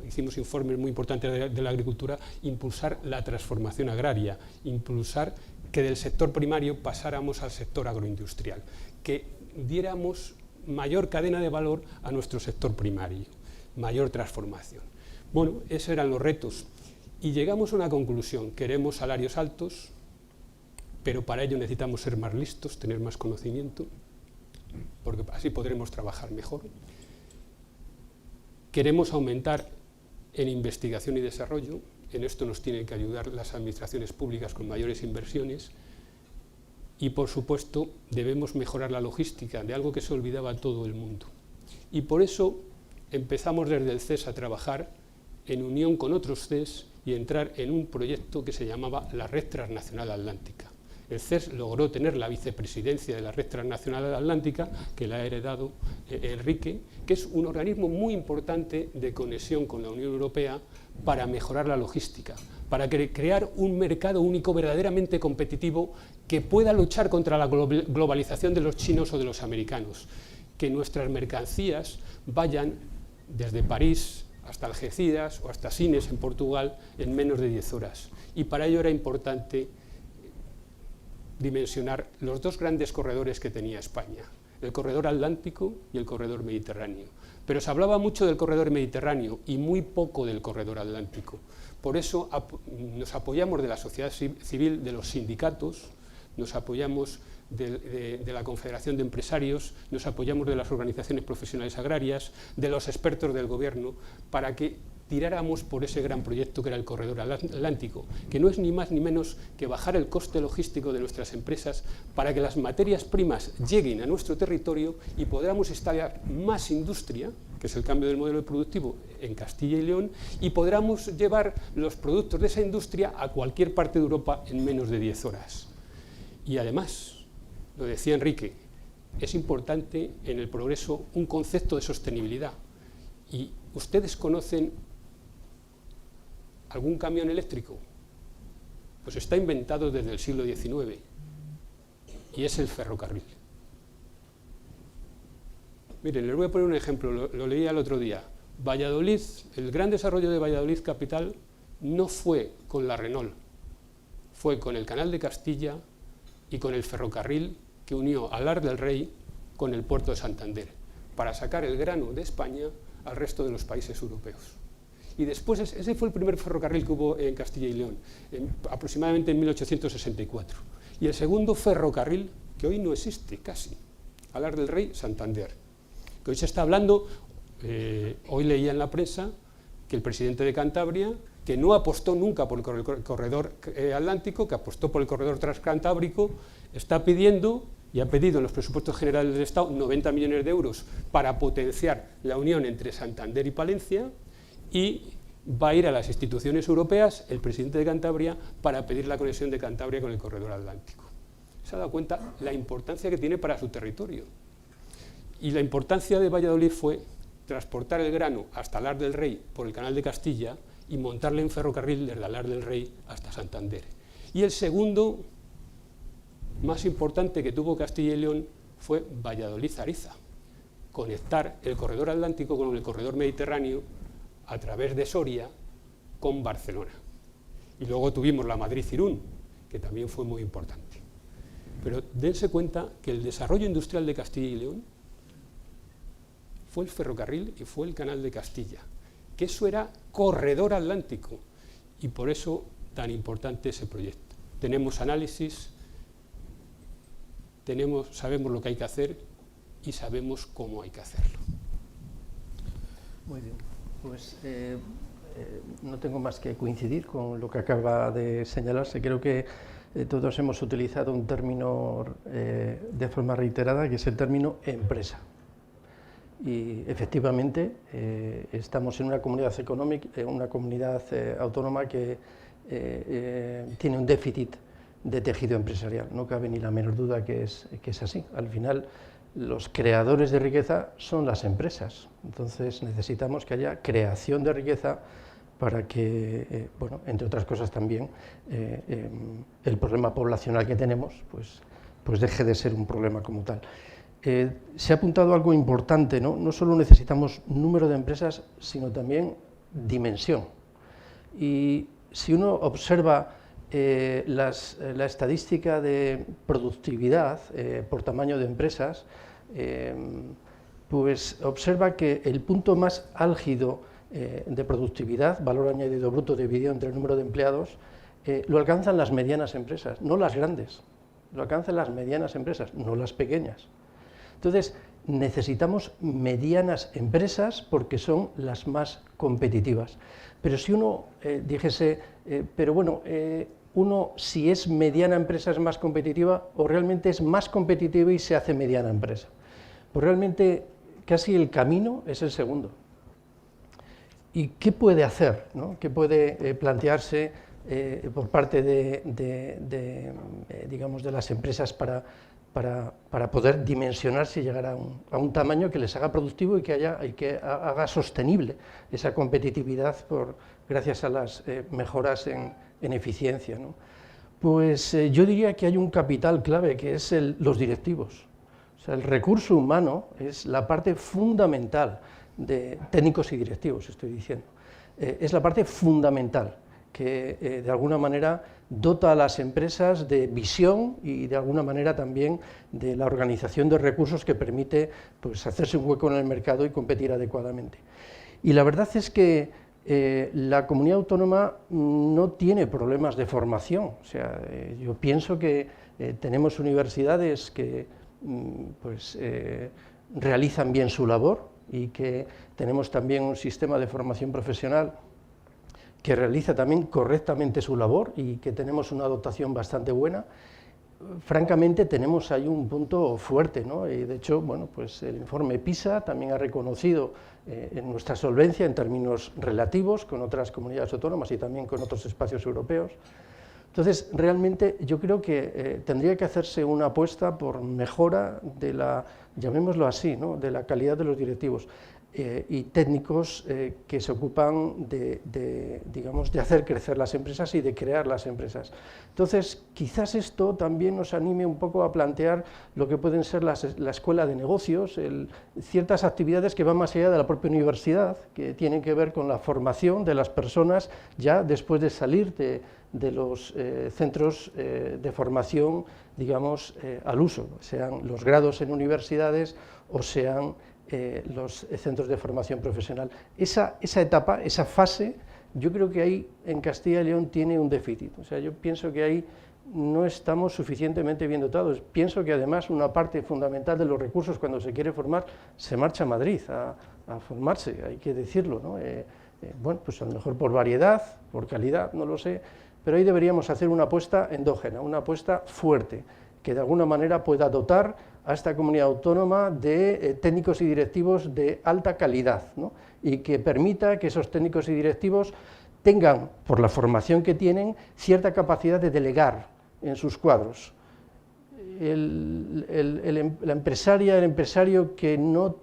hicimos informes muy importantes de la agricultura, impulsar la transformación agraria, impulsar que del sector primario pasáramos al sector agroindustrial, que diéramos mayor cadena de valor a nuestro sector primario, mayor transformación. Bueno, esos eran los retos y llegamos a una conclusión: queremos salarios altos, pero para ello necesitamos ser más listos, tener más conocimiento, porque así podremos trabajar mejor. Queremos aumentar en investigación y desarrollo, en esto nos tienen que ayudar las administraciones públicas con mayores inversiones y, por supuesto, debemos mejorar la logística, de algo que se olvidaba todo el mundo. Y por eso empezamos desde el CES a trabajar en unión con otros CES y entrar en un proyecto que se llamaba la Red Transnacional Atlántica. El CES logró tener la vicepresidencia de la Red Transnacional Atlántica, que la ha heredado Enrique, que es un organismo muy importante de conexión con la Unión Europea para mejorar la logística, para crear un mercado único verdaderamente competitivo que pueda luchar contra la globalización de los chinos o de los americanos, que nuestras mercancías vayan desde París hasta Algeciras o hasta Sines en Portugal en menos de 10 horas. Y para ello era importante dimensionar los dos grandes corredores que tenía España, el corredor atlántico y el corredor mediterráneo. Pero se hablaba mucho del corredor mediterráneo y muy poco del corredor atlántico. Por eso nos apoyamos de la sociedad civil, de los sindicatos, nos apoyamos de la Confederación de Empresarios, nos apoyamos de las organizaciones profesionales agrarias, de los expertos del gobierno, para que tiráramos por ese gran proyecto que era el corredor atlántico, que no es ni más ni menos que bajar el coste logístico de nuestras empresas para que las materias primas lleguen a nuestro territorio y podamos instalar más industria que es el cambio del modelo productivo en Castilla y León, y podamos llevar los productos de esa industria a cualquier parte de Europa en menos de 10 horas. Y además, lo decía Enrique, es importante en el progreso un concepto de sostenibilidad. ¿Y ustedes conocen algún camión eléctrico? Pues está inventado desde el siglo XIX y es el ferrocarril. Miren, les voy a poner un ejemplo, lo leí el otro día. Valladolid, el gran desarrollo de Valladolid capital no fue con la Renault, fue con el Canal de Castilla y con el ferrocarril que unió Alar del Rey con el puerto de Santander, para sacar el grano de España al resto de los países europeos. Y después, ese fue el primer ferrocarril que hubo en Castilla y León, aproximadamente en 1864. Y el segundo ferrocarril, que hoy no existe casi, Alar del Rey, Santander. Que hoy se está hablando, hoy leía en la prensa, que el presidente de Cantabria, que no apostó nunca por el corredor atlántico, que apostó por el corredor transcantábrico, está pidiendo, y ha pedido en los presupuestos generales del Estado, 90 millones de euros para potenciar la unión entre Santander y Palencia, y va a ir a las instituciones europeas, el presidente de Cantabria, para pedir la conexión de Cantabria con el corredor atlántico. Se ha dado cuenta la importancia que tiene para su territorio. Y la importancia de Valladolid fue transportar el grano hasta Alar del Rey por el Canal de Castilla y montarle en ferrocarril desde Alar del Rey hasta Santander. Y el segundo más importante que tuvo Castilla y León fue Valladolid-Ariza, conectar el corredor atlántico con el corredor mediterráneo a través de Soria con Barcelona. Y luego tuvimos la Madrid-Irún, que también fue muy importante. Pero dense cuenta que el desarrollo industrial de Castilla y León fue el ferrocarril y fue el Canal de Castilla, que eso era corredor atlántico, y por eso tan importante ese proyecto. Tenemos análisis, sabemos lo que hay que hacer y sabemos cómo hay que hacerlo. Muy bien, pues no tengo más que coincidir con lo que acaba de señalarse. Creo que todos hemos utilizado un término de forma reiterada, que es el término empresa. Y efectivamente estamos en una comunidad económica, una comunidad autónoma que tiene un déficit de tejido empresarial. No cabe ni la menor duda que es así. Al final, los creadores de riqueza son las empresas. Entonces necesitamos que haya creación de riqueza para que, bueno, entre otras cosas también, el problema poblacional que tenemos pues deje de ser un problema como tal. Se ha apuntado algo importante, ¿no? No solo necesitamos número de empresas, sino también dimensión. Y si uno observa la estadística de productividad por tamaño de empresas, pues observa que el punto más álgido de productividad, valor añadido bruto dividido entre el número de empleados, lo alcanzan las medianas empresas, no las grandes, lo alcanzan las medianas empresas, no las pequeñas. Entonces, necesitamos medianas empresas porque son las más competitivas. Pero si uno dijese, pero bueno, uno si es mediana empresa es más competitiva o realmente es más competitiva y se hace mediana empresa. Pues realmente casi el camino es el segundo. ¿Y qué puede hacer, ¿no? ¿Qué puede plantearse por parte digamos, de las empresas para poder dimensionarse y llegar a un tamaño que les haga productivo y que haga sostenible esa competitividad gracias a las mejoras en eficiencia, ¿no? Pues yo diría que hay un capital clave que es los directivos. O sea, el recurso humano es la parte fundamental de técnicos y directivos, estoy diciendo. Es la parte fundamental que de alguna manera dota a las empresas de visión y de alguna manera también de la organización de recursos que permite pues, hacerse un hueco en el mercado y competir adecuadamente. Y la verdad es que la comunidad autónoma no tiene problemas de formación. O sea, yo pienso que tenemos universidades que pues, realizan bien su labor y que tenemos también un sistema de formación profesional que realiza también correctamente su labor y que tenemos una dotación bastante buena, francamente tenemos ahí un punto fuerte, ¿no? Y de hecho, bueno, pues el informe PISA también ha reconocido nuestra solvencia en términos relativos con otras comunidades autónomas y también con otros espacios europeos. Entonces, realmente yo creo que tendría que hacerse una apuesta por mejora de la, llamémoslo así, ¿no?, de la calidad de los directivos y técnicos que se ocupan digamos, de hacer crecer las empresas y de crear las empresas. Entonces, quizás esto también nos anime un poco a plantear lo que pueden ser la escuela de negocios, ciertas actividades que van más allá de la propia universidad, que tienen que ver con la formación de las personas ya después de salir de los centros de formación, digamos, al uso, sean los grados en universidades o sean los centros de formación profesional. Esa etapa, esa fase, yo creo que ahí en Castilla y León tiene un déficit. O sea, yo pienso que ahí no estamos suficientemente bien dotados. Pienso que además una parte fundamental de los recursos cuando se quiere formar se marcha a Madrid a formarse, hay que decirlo, ¿no? Bueno, pues a lo mejor por variedad, por calidad, no lo sé, pero ahí deberíamos hacer una apuesta endógena, una apuesta fuerte, que de alguna manera pueda dotar a esta comunidad autónoma de técnicos y directivos de alta calidad, ¿no? Y que permita que esos técnicos y directivos tengan, por la formación que tienen, cierta capacidad de delegar en sus cuadros. La empresaria, el empresario que no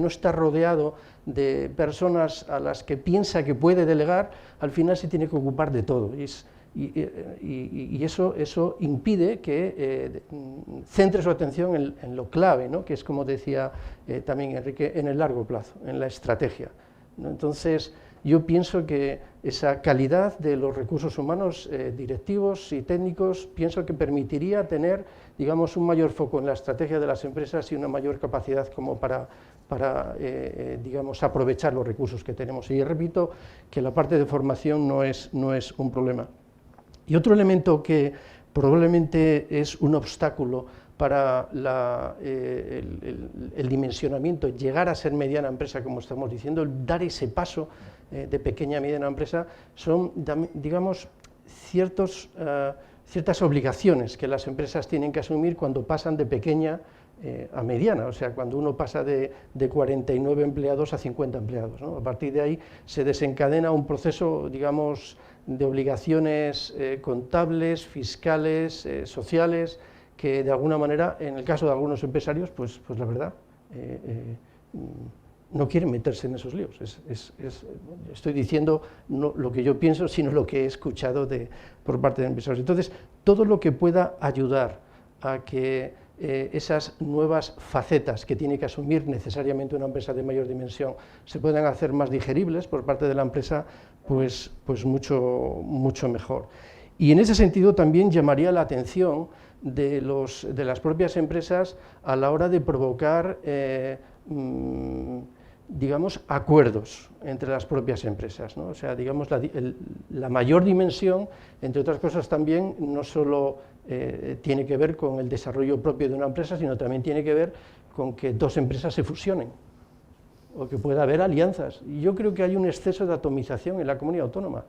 está rodeado de personas a las que piensa que puede delegar, al final se tiene que ocupar de todo. Y eso impide que centre su atención en lo clave, ¿no?, que es, como decía también Enrique, en el largo plazo, en la estrategia, ¿no? Entonces, yo pienso que esa calidad de los recursos humanos directivos y técnicos, pienso que permitiría tener, digamos, un mayor foco en la estrategia de las empresas y una mayor capacidad como para digamos, aprovechar los recursos que tenemos. Y repito que la parte de formación no es un problema. Y otro elemento que probablemente es un obstáculo para el dimensionamiento, llegar a ser mediana empresa, como estamos diciendo, dar ese paso de pequeña a mediana empresa, son, digamos, ciertas obligaciones que las empresas tienen que asumir cuando pasan de pequeña a mediana, o sea, cuando uno pasa de 49 empleados a 50 empleados, ¿no? A partir de ahí se desencadena un proceso, digamos, de obligaciones contables, fiscales, sociales, que de alguna manera, en el caso de algunos empresarios, pues la verdad, no quieren meterse en esos líos. Estoy diciendo no lo que yo pienso, sino lo que he escuchado por parte de empresarios. Entonces, todo lo que pueda ayudar a que esas nuevas facetas que tiene que asumir necesariamente una empresa de mayor dimensión se puedan hacer más digeribles por parte de la empresa, pues mucho mejor. Y en ese sentido también llamaría la atención de las propias empresas a la hora de provocar, digamos, acuerdos entre las propias empresas, ¿no? O sea, digamos, la mayor dimensión, entre otras cosas también, no solo tiene que ver con el desarrollo propio de una empresa, sino también tiene que ver con que dos empresas se fusionen, o que pueda haber alianzas. Y yo creo que hay un exceso de atomización en la comunidad autónoma,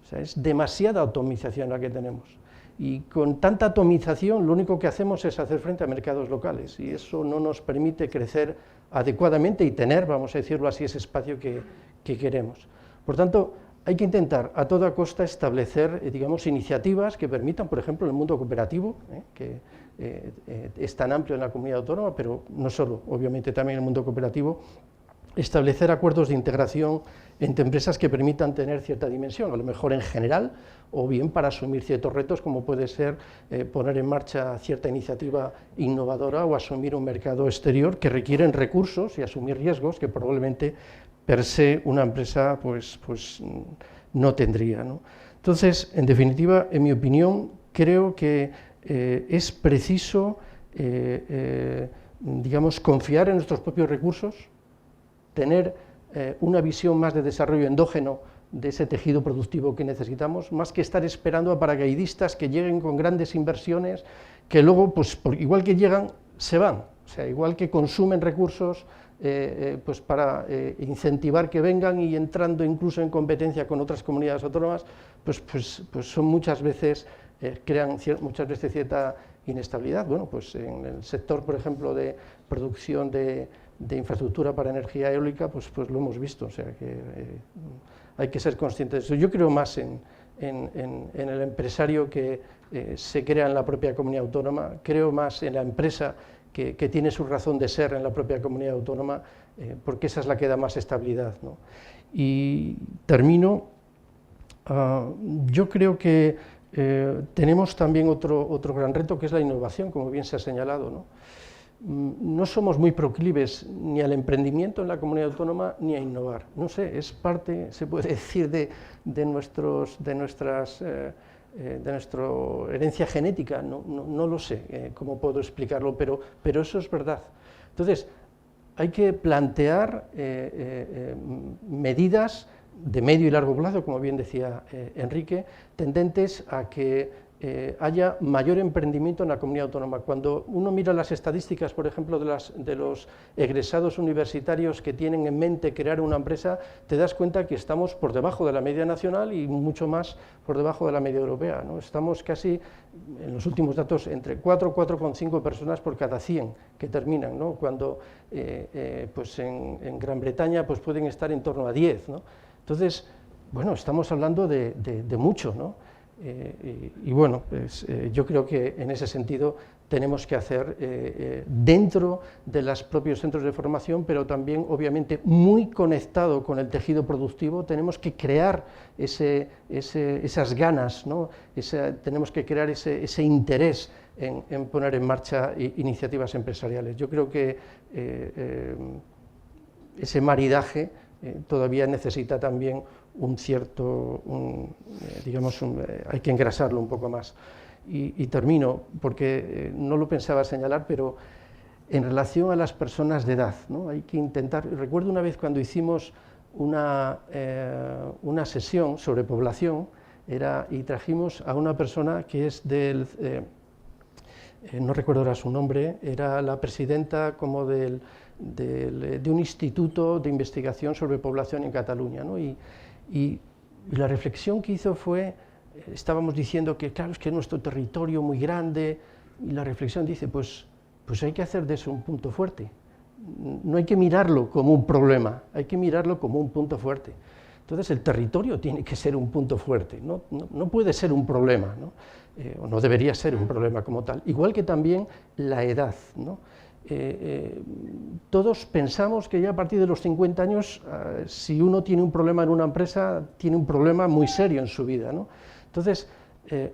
o sea, es demasiada atomización la que tenemos. Y con tanta atomización lo único que hacemos es hacer frente a mercados locales, y eso no nos permite crecer adecuadamente y tener, vamos a decirlo así, ese espacio que queremos. Por tanto, hay que intentar a toda costa establecer, digamos, iniciativas que permitan, por ejemplo, el mundo cooperativo, que es tan amplio en la comunidad autónoma, pero no solo, obviamente también el mundo cooperativo, establecer acuerdos de integración entre empresas que permitan tener cierta dimensión, a lo mejor en general, o bien para asumir ciertos retos, como puede ser poner en marcha cierta iniciativa innovadora o asumir un mercado exterior que requieren recursos y asumir riesgos que probablemente per se una empresa pues no tendría, ¿no? Entonces, en definitiva, en mi opinión, creo que es preciso, digamos, confiar en nuestros propios recursos, tener una visión más de desarrollo endógeno de ese tejido productivo que necesitamos, más que estar esperando a paracaidistas que lleguen con grandes inversiones, que luego, pues igual que llegan, se van, o sea, igual que consumen recursos, pues para incentivar que vengan y entrando incluso en competencia con otras comunidades autónomas, pues son muchas veces crean muchas veces cierta inestabilidad. Bueno, pues en el sector, por ejemplo, de producción de infraestructura para energía eólica, pues lo hemos visto, o sea que hay que ser conscientes de eso. Yo creo más en el empresario que se crea en la propia comunidad autónoma, creo más en la empresa que tiene su razón de ser en la propia comunidad autónoma, porque esa es la que da más estabilidad, ¿no? Y termino, yo creo que tenemos también otro gran reto, que es la innovación, como bien se ha señalado, ¿no? No somos muy proclives ni al emprendimiento en la comunidad autónoma ni a innovar. No sé, es parte, se puede decir, de nuestra herencia genética, no lo sé cómo puedo explicarlo, pero eso es verdad. Entonces, hay que plantear medidas de medio y largo plazo, como bien decía Enrique, tendentes a que haya mayor emprendimiento en la comunidad autónoma. Cuando uno mira las estadísticas, por ejemplo, de los egresados universitarios que tienen en mente crear una empresa, te das cuenta que estamos por debajo de la media nacional y mucho más por debajo de la media europea, ¿no? Estamos casi, en los últimos datos, entre 4,5 personas por cada 100 que terminan, ¿no? Cuando pues en Gran Bretaña pues pueden estar en torno a 10, ¿no? Entonces, bueno, estamos hablando de mucho, ¿no? Y bueno, pues, yo creo que en ese sentido tenemos que hacer dentro de los propios centros de formación, pero también obviamente muy conectado con el tejido productivo, tenemos que crear esas ganas, ¿no? Tenemos que crear ese interés en poner en marcha iniciativas empresariales. Yo creo que ese maridaje todavía necesita también un cierto, hay que engrasarlo un poco más. Y termino, porque no lo pensaba señalar, pero en relación a las personas de edad, ¿no? Hay que intentar, recuerdo una vez cuando hicimos una sesión sobre población, y trajimos a una persona que es no recuerdo ahora su nombre, era la presidenta como de un instituto de investigación sobre población en Cataluña, ¿no? Y la reflexión que hizo fue, estábamos diciendo que claro, es que nuestro territorio muy grande, y la reflexión dice, pues hay que hacer de eso un punto fuerte. No hay que mirarlo como un problema, hay que mirarlo como un punto fuerte. Entonces el territorio tiene que ser un punto fuerte, no puede ser un problema, ¿no? O no debería ser un problema como tal. Igual que también la edad, ¿no? Todos pensamos que ya a partir de los 50 años, si uno tiene un problema en una empresa, tiene un problema muy serio en su vida, ¿no? Entonces,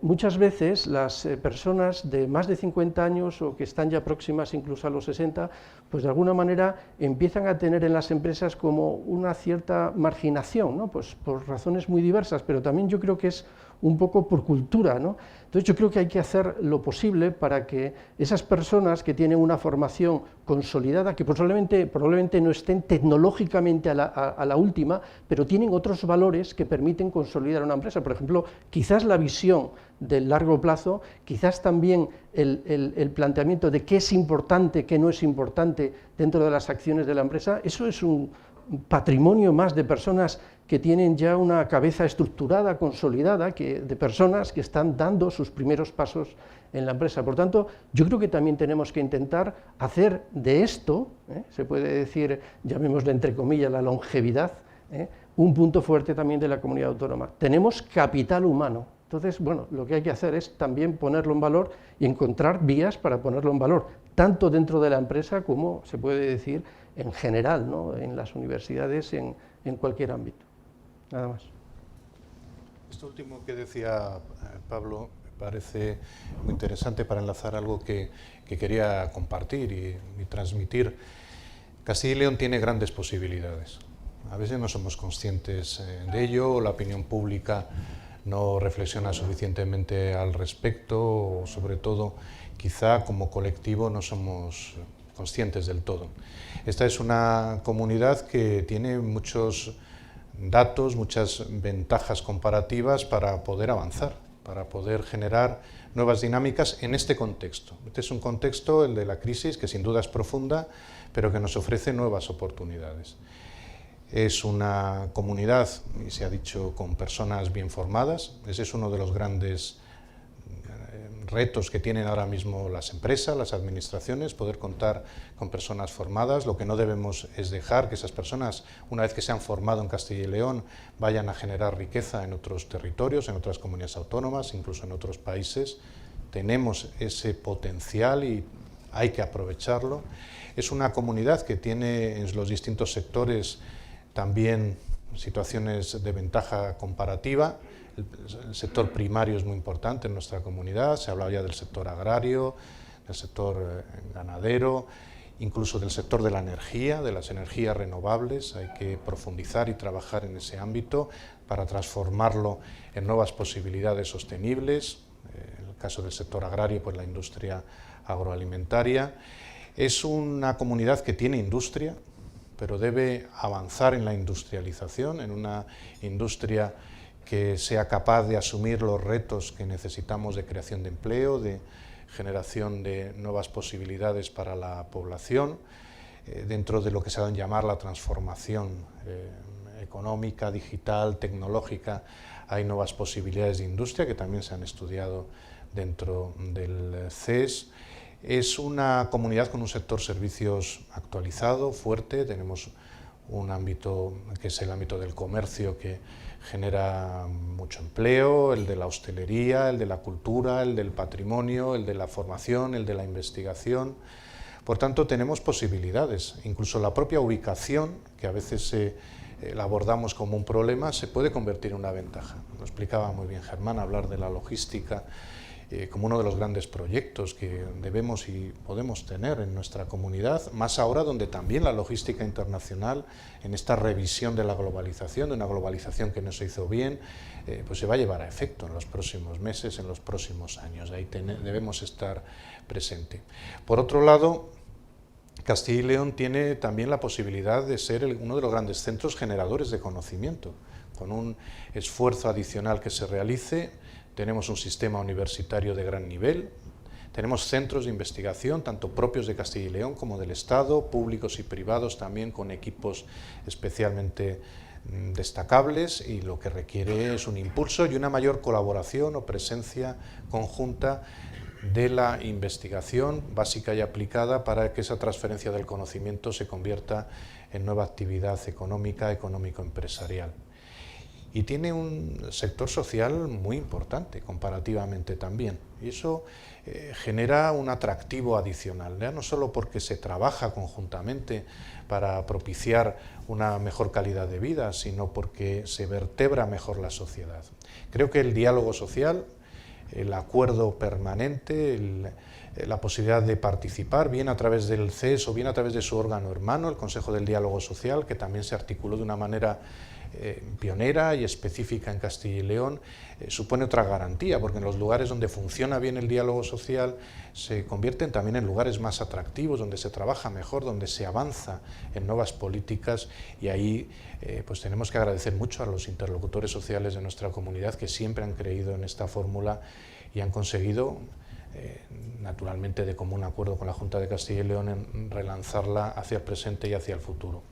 muchas veces las personas de más de 50 años o que están ya próximas incluso a los 60, pues de alguna manera empiezan a tener en las empresas como una cierta marginación, ¿no? Pues por razones muy diversas, pero también yo creo que es un poco por cultura, ¿no? Entonces yo creo que hay que hacer lo posible para que esas personas que tienen una formación consolidada, que probablemente no estén tecnológicamente a la última, pero tienen otros valores que permiten consolidar una empresa. Por ejemplo, quizás la visión del largo plazo, quizás también el planteamiento de qué es importante, qué no es importante dentro de las acciones de la empresa, eso es un patrimonio más de personas que tienen ya una cabeza estructurada, consolidada, de personas que están dando sus primeros pasos en la empresa. Por tanto, yo creo que también tenemos que intentar hacer de esto, se puede decir, llamémosle entre comillas, la longevidad, un punto fuerte también de la comunidad autónoma. Tenemos capital humano. Entonces, bueno, lo que hay que hacer es también ponerlo en valor y encontrar vías para ponerlo en valor, tanto dentro de la empresa como, se puede decir, en general, ¿no? En las universidades, en cualquier ámbito. Nada más. Esto último que decía Pablo me parece muy interesante para enlazar algo que quería compartir y transmitir. Castilla y León tiene grandes posibilidades. A veces no somos conscientes de ello, la opinión pública no reflexiona suficientemente al respecto, o sobre todo, quizá como colectivo no somos conscientes del todo. Esta es una comunidad que tiene muchos datos, muchas ventajas comparativas para poder avanzar, para poder generar nuevas dinámicas en este contexto. Este es un contexto, el de la crisis, que sin duda es profunda, pero que nos ofrece nuevas oportunidades. Es una comunidad, y se ha dicho, con personas bien formadas. Ese es uno de los grandes retos que tienen ahora mismo las empresas, las administraciones, poder contar con personas formadas. Lo que no debemos es dejar que esas personas, una vez que se han formado en Castilla y León, vayan a generar riqueza en otros territorios, en otras comunidades autónomas, incluso en otros países. Tenemos ese potencial y hay que aprovecharlo. Es una comunidad que tiene en los distintos sectores también situaciones de ventaja comparativa. El sector primario es muy importante en nuestra comunidad, se hablaba ya del sector agrario, del sector ganadero, incluso del sector de la energía, de las energías renovables. Hay que profundizar y trabajar en ese ámbito para transformarlo en nuevas posibilidades sostenibles. En el caso del sector agrario, pues la industria agroalimentaria. Es una comunidad que tiene industria, pero debe avanzar en la industrialización, en una industria que sea capaz de asumir los retos que necesitamos de creación de empleo, de generación de nuevas posibilidades para la población, dentro de lo que se va a llamar la transformación económica, digital, tecnológica. Hay nuevas posibilidades de industria que también se han estudiado dentro del CES. Es una comunidad con un sector servicios actualizado, fuerte. Tenemos un ámbito que es el ámbito del comercio, que genera mucho empleo, el de la hostelería, el de la cultura, el del patrimonio, el de la formación, el de la investigación. Por tanto, tenemos posibilidades. Incluso la propia ubicación, que a veces la abordamos como un problema, se puede convertir en una ventaja. Lo explicaba muy bien Germán, hablar de la logística como uno de los grandes proyectos que debemos y podemos tener en nuestra comunidad, más ahora donde también la logística internacional, en esta revisión de la globalización, de una globalización que no se hizo bien, pues se va a llevar a efecto en los próximos meses, en los próximos años. Ahí debemos estar presente. Por otro lado, Castilla y León tiene también la posibilidad de ser uno de los grandes centros generadores de conocimiento. Con un esfuerzo adicional que se realice, tenemos un sistema universitario de gran nivel, tenemos centros de investigación, tanto propios de Castilla y León como del Estado, públicos y privados también, con equipos especialmente destacables, y lo que requiere es un impulso y una mayor colaboración o presencia conjunta de la investigación básica y aplicada para que esa transferencia del conocimiento se convierta en nueva actividad económica, económico-empresarial. Y tiene un sector social muy importante, comparativamente también, y eso genera un atractivo adicional, ya no solo porque se trabaja conjuntamente para propiciar una mejor calidad de vida, sino porque se vertebra mejor la sociedad. Creo que el diálogo social, el acuerdo permanente, la posibilidad de participar, bien a través del CES o bien a través de su órgano hermano, el Consejo del Diálogo Social, que también se articuló de una manera pionera y específica en Castilla y León, supone otra garantía, porque en los lugares donde funciona bien el diálogo social se convierten también en lugares más atractivos, donde se trabaja mejor, donde se avanza en nuevas políticas, y ahí pues tenemos que agradecer mucho a los interlocutores sociales de nuestra comunidad, que siempre han creído en esta fórmula y han conseguido, naturalmente de común acuerdo con la Junta de Castilla y León, en relanzarla hacia el presente y hacia el futuro.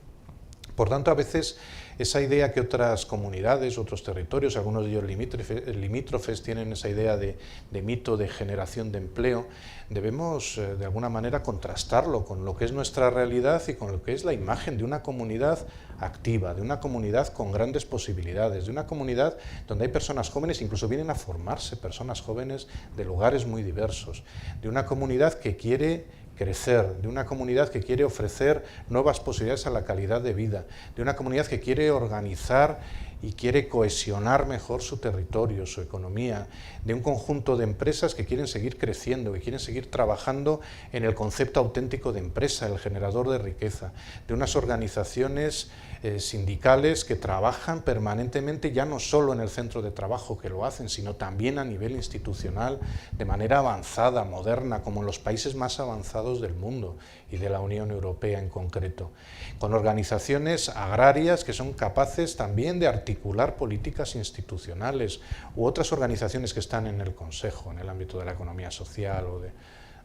Por tanto, a veces esa idea que otras comunidades, otros territorios, algunos de ellos limítrofes, tienen esa idea de mito de generación de empleo, debemos de alguna manera contrastarlo con lo que es nuestra realidad y con lo que es la imagen de una comunidad activa, de una comunidad con grandes posibilidades, de una comunidad donde hay personas jóvenes, incluso vienen a formarse personas jóvenes de lugares muy diversos, de una comunidad que quiere crecer, de una comunidad que quiere ofrecer nuevas posibilidades a la calidad de vida, de una comunidad que quiere organizar y quiere cohesionar mejor su territorio, su economía, de un conjunto de empresas que quieren seguir creciendo, que quieren seguir trabajando en el concepto auténtico de empresa, el generador de riqueza, de unas organizaciones sindicales que trabajan permanentemente, ya no solo en el centro de trabajo que lo hacen, sino también a nivel institucional, de manera avanzada, moderna, como en los países más avanzados del mundo y de la Unión Europea en concreto, con organizaciones agrarias que son capaces también de articular políticas institucionales, u otras organizaciones que están en el Consejo, en el ámbito de la economía social o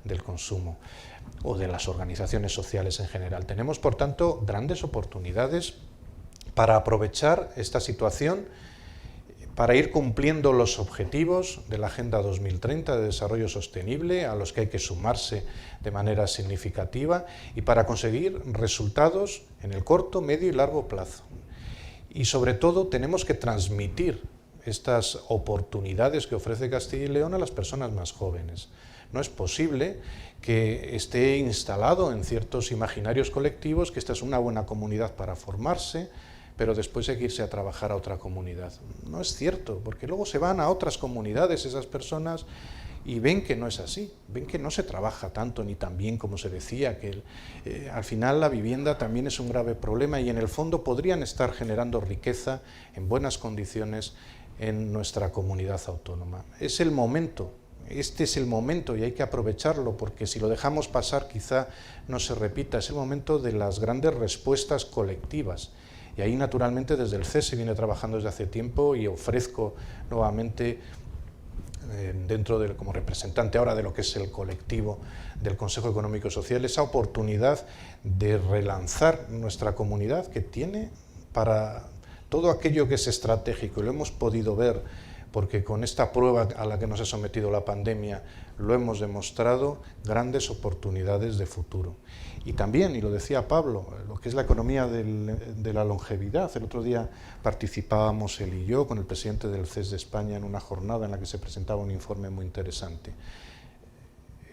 del consumo, o de las organizaciones sociales en general. Tenemos, por tanto, grandes oportunidades para aprovechar esta situación para ir cumpliendo los objetivos de la Agenda 2030 de Desarrollo Sostenible, a los que hay que sumarse de manera significativa, y para conseguir resultados en el corto, medio y largo plazo. Y sobre todo tenemos que transmitir estas oportunidades que ofrece Castilla y León a las personas más jóvenes. No es posible que esté instalado en ciertos imaginarios colectivos que esta es una buena comunidad para formarse, pero después hay que irse a trabajar a otra comunidad. No es cierto, porque luego se van a otras comunidades esas personas y ven que no es así, ven que no se trabaja tanto ni tan bien como se decía, que al final la vivienda también es un grave problema y en el fondo podrían estar generando riqueza en buenas condiciones en nuestra comunidad autónoma. Es el momento, este es el momento y hay que aprovecharlo, porque si lo dejamos pasar quizá no se repita. Es el momento de las grandes respuestas colectivas. Y ahí, naturalmente, desde el CES se viene trabajando desde hace tiempo y ofrezco nuevamente, como representante ahora de lo que es el colectivo del Consejo Económico y Social, esa oportunidad de relanzar nuestra comunidad que tiene para todo aquello que es estratégico. Y lo hemos podido ver, porque con esta prueba a la que nos ha sometido la pandemia lo hemos demostrado, grandes oportunidades de futuro. Y también, y lo decía Pablo, lo que es la economía de la longevidad. El otro día participábamos él y yo con el presidente del CES de España en una jornada en la que se presentaba un informe muy interesante.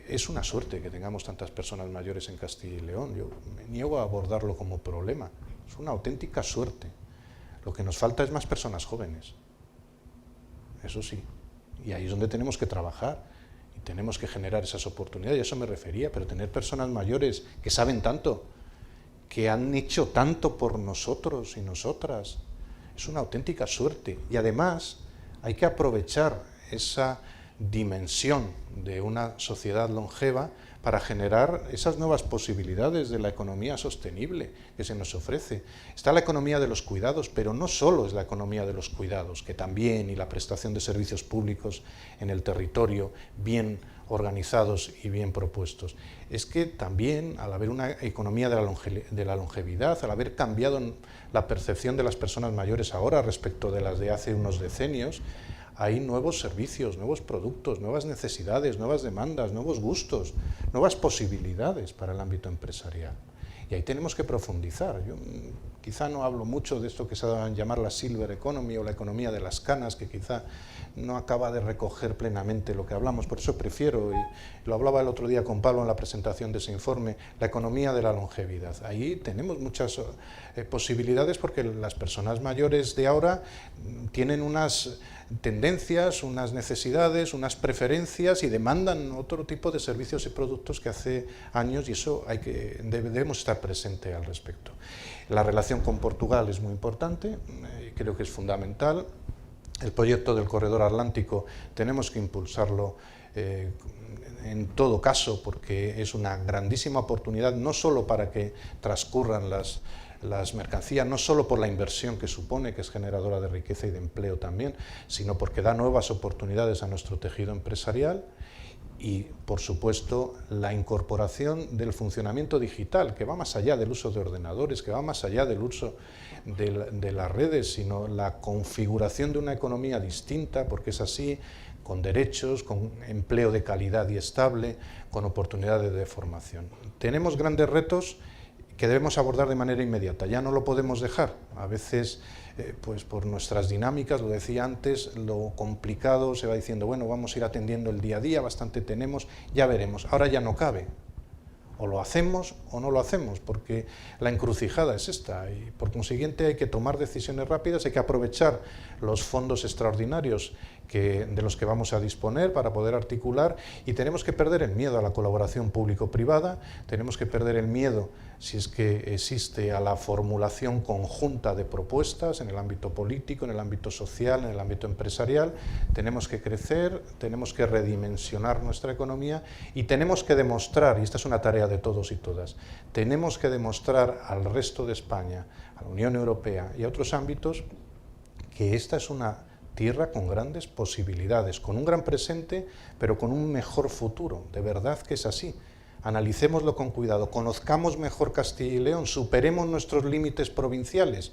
Es una suerte que tengamos tantas personas mayores en Castilla y León. Yo me niego a abordarlo como problema. Es una auténtica suerte. Lo que nos falta es más personas jóvenes. Eso sí. Y ahí es donde tenemos que trabajar. Y tenemos que generar esas oportunidades, y a eso me refería, pero tener personas mayores que saben tanto, que han hecho tanto por nosotros y nosotras, es una auténtica suerte. Y además hay que aprovechar esa dimensión de una sociedad longeva para generar esas nuevas posibilidades de la economía sostenible que se nos ofrece. Está la economía de los cuidados, pero no solo es la economía de los cuidados, que también, y la prestación de servicios públicos en el territorio bien organizados y bien propuestos. Es que también, al haber una economía de la longevidad, al haber cambiado la percepción de las personas mayores ahora respecto de las de hace unos decenios, hay nuevos servicios, nuevos productos, nuevas necesidades, nuevas demandas, nuevos gustos, nuevas posibilidades para el ámbito empresarial. Y ahí tenemos que profundizar. Yo quizá no hablo mucho de esto que se va a llamar la Silver Economy o la economía de las canas, que quizá no acaba de recoger plenamente lo que hablamos, por eso prefiero, y lo hablaba el otro día con Pablo en la presentación de ese informe, la economía de la longevidad. Ahí tenemos muchas posibilidades porque las personas mayores de ahora tienen unas tendencias, unas necesidades, unas preferencias y demandan otro tipo de servicios y productos que hace años, y eso debemos estar presente al respecto. La relación con Portugal es muy importante, creo que es fundamental. El proyecto del Corredor Atlántico tenemos que impulsarlo en todo caso, porque es una grandísima oportunidad, no solo para que transcurran las mercancías, no solo por la inversión que supone, que es generadora de riqueza y de empleo también, sino porque da nuevas oportunidades a nuestro tejido empresarial y, por supuesto, la incorporación del funcionamiento digital, que va más allá del uso de ordenadores, que va más allá del uso de las redes, sino la configuración de una economía distinta, porque es así, con derechos, con empleo de calidad y estable, con oportunidades de formación. Tenemos grandes retos que debemos abordar de manera inmediata, ya no lo podemos dejar. A veces, pues por nuestras dinámicas, lo decía antes, lo complicado se va diciendo, bueno, vamos a ir atendiendo el día a día, bastante tenemos, ya veremos. Ahora ya no cabe, o lo hacemos o no lo hacemos, porque la encrucijada es esta, y por consiguiente hay que tomar decisiones rápidas, hay que aprovechar los fondos extraordinarios de los que vamos a disponer para poder articular, y tenemos que perder el miedo a la colaboración público-privada, tenemos que perder el miedo, si es que existe, a la formulación conjunta de propuestas en el ámbito político, en el ámbito social, en el ámbito empresarial. Tenemos que crecer, tenemos que redimensionar nuestra economía y tenemos que demostrar, y esta es una tarea de todos y todas, tenemos que demostrar al resto de España, a la Unión Europea y a otros ámbitos, que esta es una tierra con grandes posibilidades, con un gran presente, pero con un mejor futuro. De verdad que es así. Analicémoslo con cuidado, conozcamos mejor Castilla y León, superemos nuestros límites provinciales,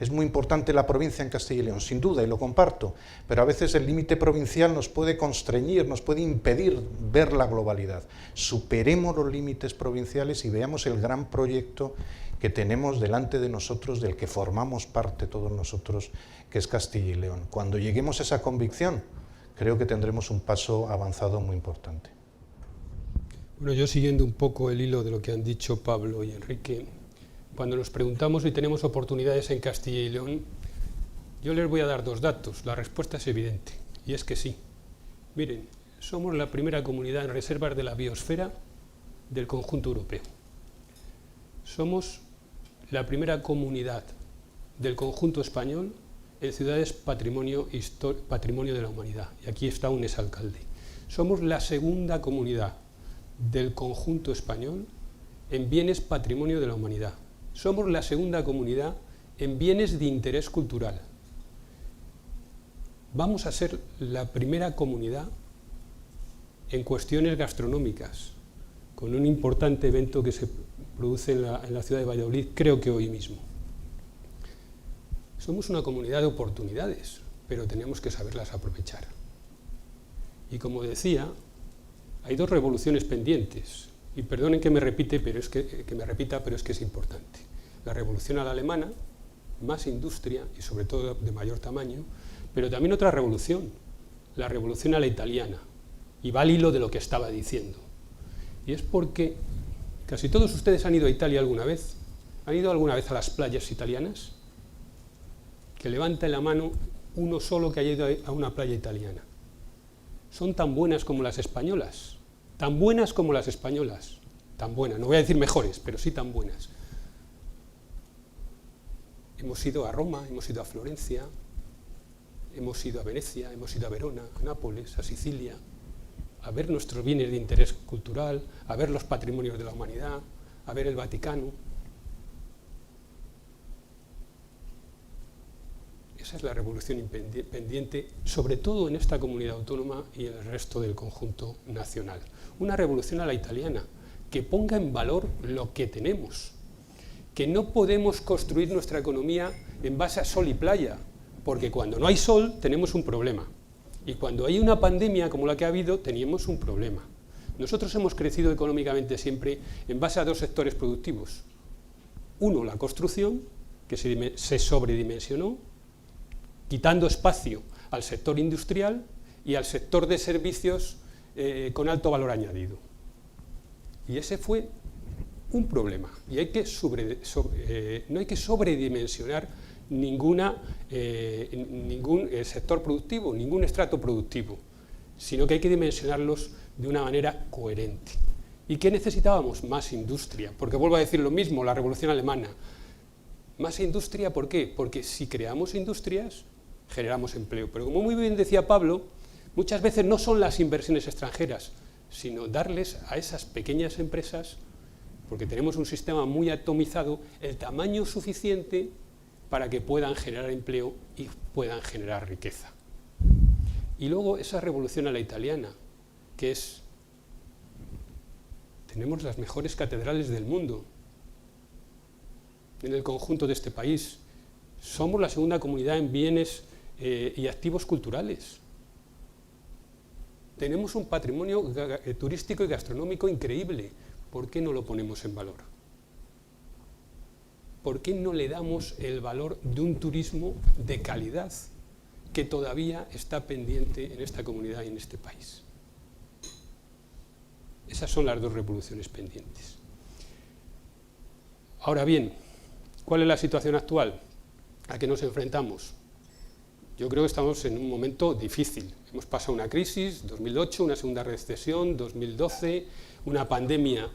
Es muy importante la provincia en Castilla y León, sin duda, y lo comparto, pero a veces el límite provincial nos puede constreñir, nos puede impedir ver la globalidad. Superemos los límites provinciales y veamos el gran proyecto que tenemos delante de nosotros, del que formamos parte todos nosotros, que es Castilla y León. Cuando lleguemos a esa convicción, creo que tendremos un paso avanzado muy importante. Bueno, yo siguiendo un poco el hilo de lo que han dicho Pablo y Enrique, cuando nos preguntamos si tenemos oportunidades en Castilla y León, yo les voy a dar 2 datos. La respuesta es evidente, y es que sí. Miren, somos la primera comunidad en reservas de la biosfera del conjunto europeo. Somos la primera comunidad del conjunto español en ciudades patrimonio de la humanidad. Y aquí está un exalcalde. Somos la segunda comunidad del conjunto español en bienes patrimonio de la humanidad. Somos la segunda comunidad en bienes de interés cultural. Vamos a ser la primera comunidad en cuestiones gastronómicas, con un importante evento que se produce en la ciudad de Valladolid, creo que hoy mismo. Somos una comunidad de oportunidades, pero tenemos que saberlas aprovechar. Y como decía, hay 2 revoluciones pendientes, y perdonen que me repita, pero es que es importante. La revolución a la alemana, más industria y sobre todo de mayor tamaño, pero también otra revolución, la revolución a la italiana, y va al hilo de lo que estaba diciendo. Y es porque casi todos ustedes han ido a Italia alguna vez. ¿Han ido alguna vez a las playas italianas? Que levante la mano uno solo que haya ido a una playa italiana. Son tan buenas como las españolas. Tan buenas como las españolas. Tan buenas, no voy a decir mejores, pero sí tan buenas. Hemos ido a Roma, hemos ido a Florencia, hemos ido a Venecia, hemos ido a Verona, a Nápoles, a Sicilia, a ver nuestros bienes de interés cultural, a ver los patrimonios de la humanidad, a ver el Vaticano. Esa es la revolución pendiente, sobre todo en esta comunidad autónoma y en el resto del conjunto nacional. Una revolución a la italiana, que ponga en valor lo que tenemos, que no podemos construir nuestra economía en base a sol y playa, porque cuando no hay sol tenemos un problema, y cuando hay una pandemia como la que ha habido tenemos un problema. Nosotros hemos crecido económicamente siempre en base a 2 sectores productivos. Uno, la construcción, que se sobredimensionó, quitando espacio al sector industrial y al sector de servicios con alto valor añadido. Y ese fue un problema, y no hay que sobredimensionar ningún sector productivo, ningún estrato productivo, sino que hay que dimensionarlos de una manera coherente. ¿Y qué necesitábamos? Más industria, porque vuelvo a decir lo mismo, la revolución alemana. Más industria, ¿por qué? Porque si creamos industrias, generamos empleo. Pero como muy bien decía Pablo, muchas veces no son las inversiones extranjeras, sino darles a esas pequeñas empresas, porque tenemos un sistema muy atomizado, el tamaño suficiente para que puedan generar empleo y puedan generar riqueza. Y luego esa revolución a la italiana, que es, tenemos las mejores catedrales del mundo en el conjunto de este país. Somos la segunda comunidad en bienes y activos culturales. Tenemos un patrimonio turístico y gastronómico increíble. ¿Por qué no lo ponemos en valor? ¿Por qué no le damos el valor de un turismo de calidad que todavía está pendiente en esta comunidad y en este país? Esas son las 2 revoluciones pendientes. Ahora bien, ¿cuál es la situación actual a que nos enfrentamos? Yo creo que estamos en un momento difícil. Hemos pasado una crisis, 2008, una segunda recesión, 2012, una pandemia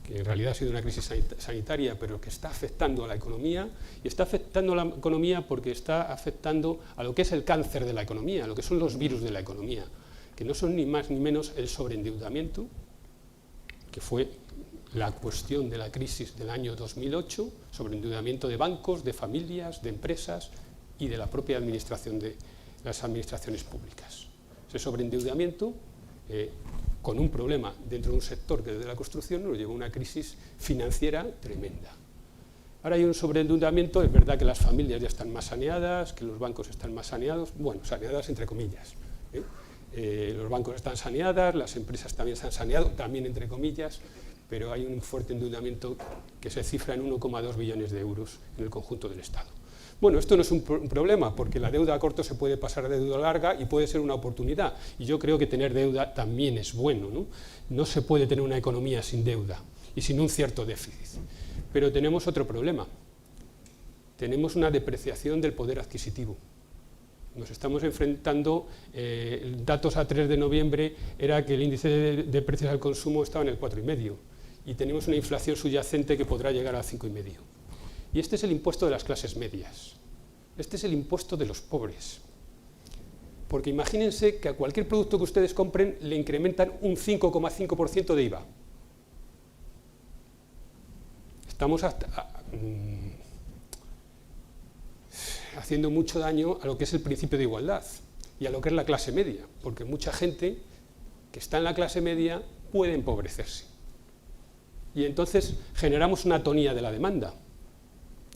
que en realidad ha sido una crisis sanitaria, pero que está afectando a la economía, y está afectando a la economía porque está afectando a lo que es el cáncer de la economía, a lo que son los virus de la economía, que no son ni más ni menos el sobreendeudamiento, que fue la cuestión de la crisis del año 2008, sobreendeudamiento de bancos, de familias, de empresas y de la propia administración de las administraciones públicas. Ese sobreendeudamiento, con un problema dentro de un sector que es de la construcción, nos llevó a una crisis financiera tremenda. Ahora hay un sobreendeudamiento, es verdad que las familias ya están más saneadas, que los bancos están más saneados, bueno, saneadas entre comillas. Los bancos están saneadas, las empresas también se han saneado, también entre comillas, pero hay un fuerte endeudamiento que se cifra en 1,2 billones de euros en el conjunto del Estado. Bueno, esto no es un problema, porque la deuda a corto se puede pasar a deuda larga y puede ser una oportunidad. Y yo creo que tener deuda también es bueno, ¿no? No se puede tener una economía sin deuda y sin un cierto déficit. Pero tenemos otro problema. Tenemos una depreciación del poder adquisitivo. Nos estamos enfrentando, datos a 3 de noviembre, era que el índice de precios al consumo estaba en el 4,5 y tenemos una inflación subyacente que podrá llegar al 5,5. Y este es el impuesto de las clases medias. Este es el impuesto de los pobres. Porque imagínense que a cualquier producto que ustedes compren le incrementan un 5,5% de IVA. Estamos haciendo mucho daño a lo que es el principio de igualdad y a lo que es la clase media, porque mucha gente que está en la clase media puede empobrecerse. Y entonces generamos una atonía de la demanda.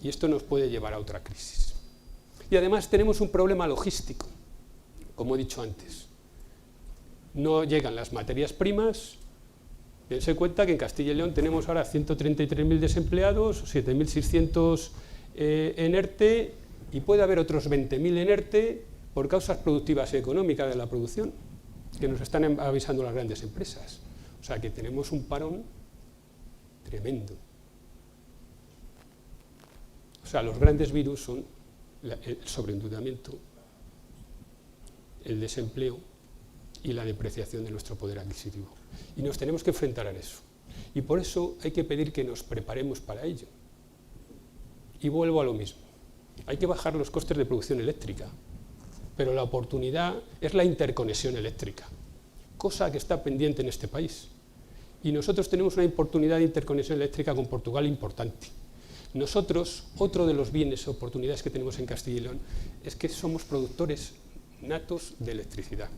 Y esto nos puede llevar a otra crisis. Y además tenemos un problema logístico, como he dicho antes. No llegan las materias primas. Dense cuenta que en Castilla y León tenemos ahora 133.000 desempleados, 7.600 en ERTE, y puede haber otros 20.000 en ERTE por causas productivas y económicas de la producción, que nos están avisando las grandes empresas. O sea que tenemos un parón tremendo. O sea, los grandes virus son el sobreendeudamiento, el desempleo y la depreciación de nuestro poder adquisitivo. Y nos tenemos que enfrentar a eso. Y por eso hay que pedir que nos preparemos para ello. Y vuelvo a lo mismo. Hay que bajar los costes de producción eléctrica, pero la oportunidad es la interconexión eléctrica, cosa que está pendiente en este país. Y nosotros tenemos una oportunidad de interconexión eléctrica con Portugal importante. Nosotros, otro de los bienes o oportunidades que tenemos en Castilla y León es que somos productores natos de electricidad.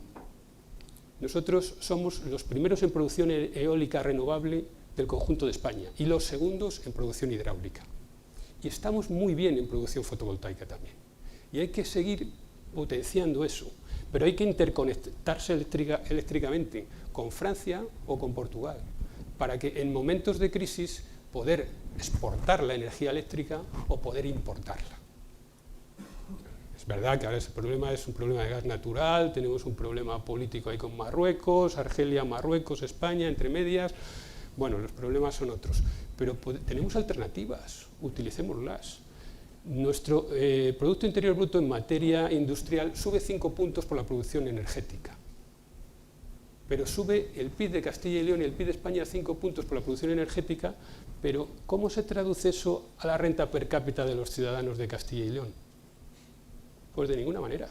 Nosotros somos los primeros en producción eólica renovable del conjunto de España y los segundos en producción hidráulica. Y estamos muy bien en producción fotovoltaica también. Y hay que seguir potenciando eso, pero hay que interconectarse eléctricamente con Francia o con Portugal, para que en momentos de crisis poder exportar la energía eléctrica o poder importarla. Es verdad que ahora ese problema es un problema de gas natural, tenemos un problema político ahí con Marruecos, Argelia, Marruecos, España, entre medias. Bueno, los problemas son otros, pero tenemos alternativas, utilicémoslas. Nuestro Producto Interior Bruto en materia industrial sube 5 puntos por la producción energética, pero sube el PIB de Castilla y León y el PIB de España 5 puntos por la producción energética, pero ¿cómo se traduce eso a la renta per cápita de los ciudadanos de Castilla y León? Pues de ninguna manera.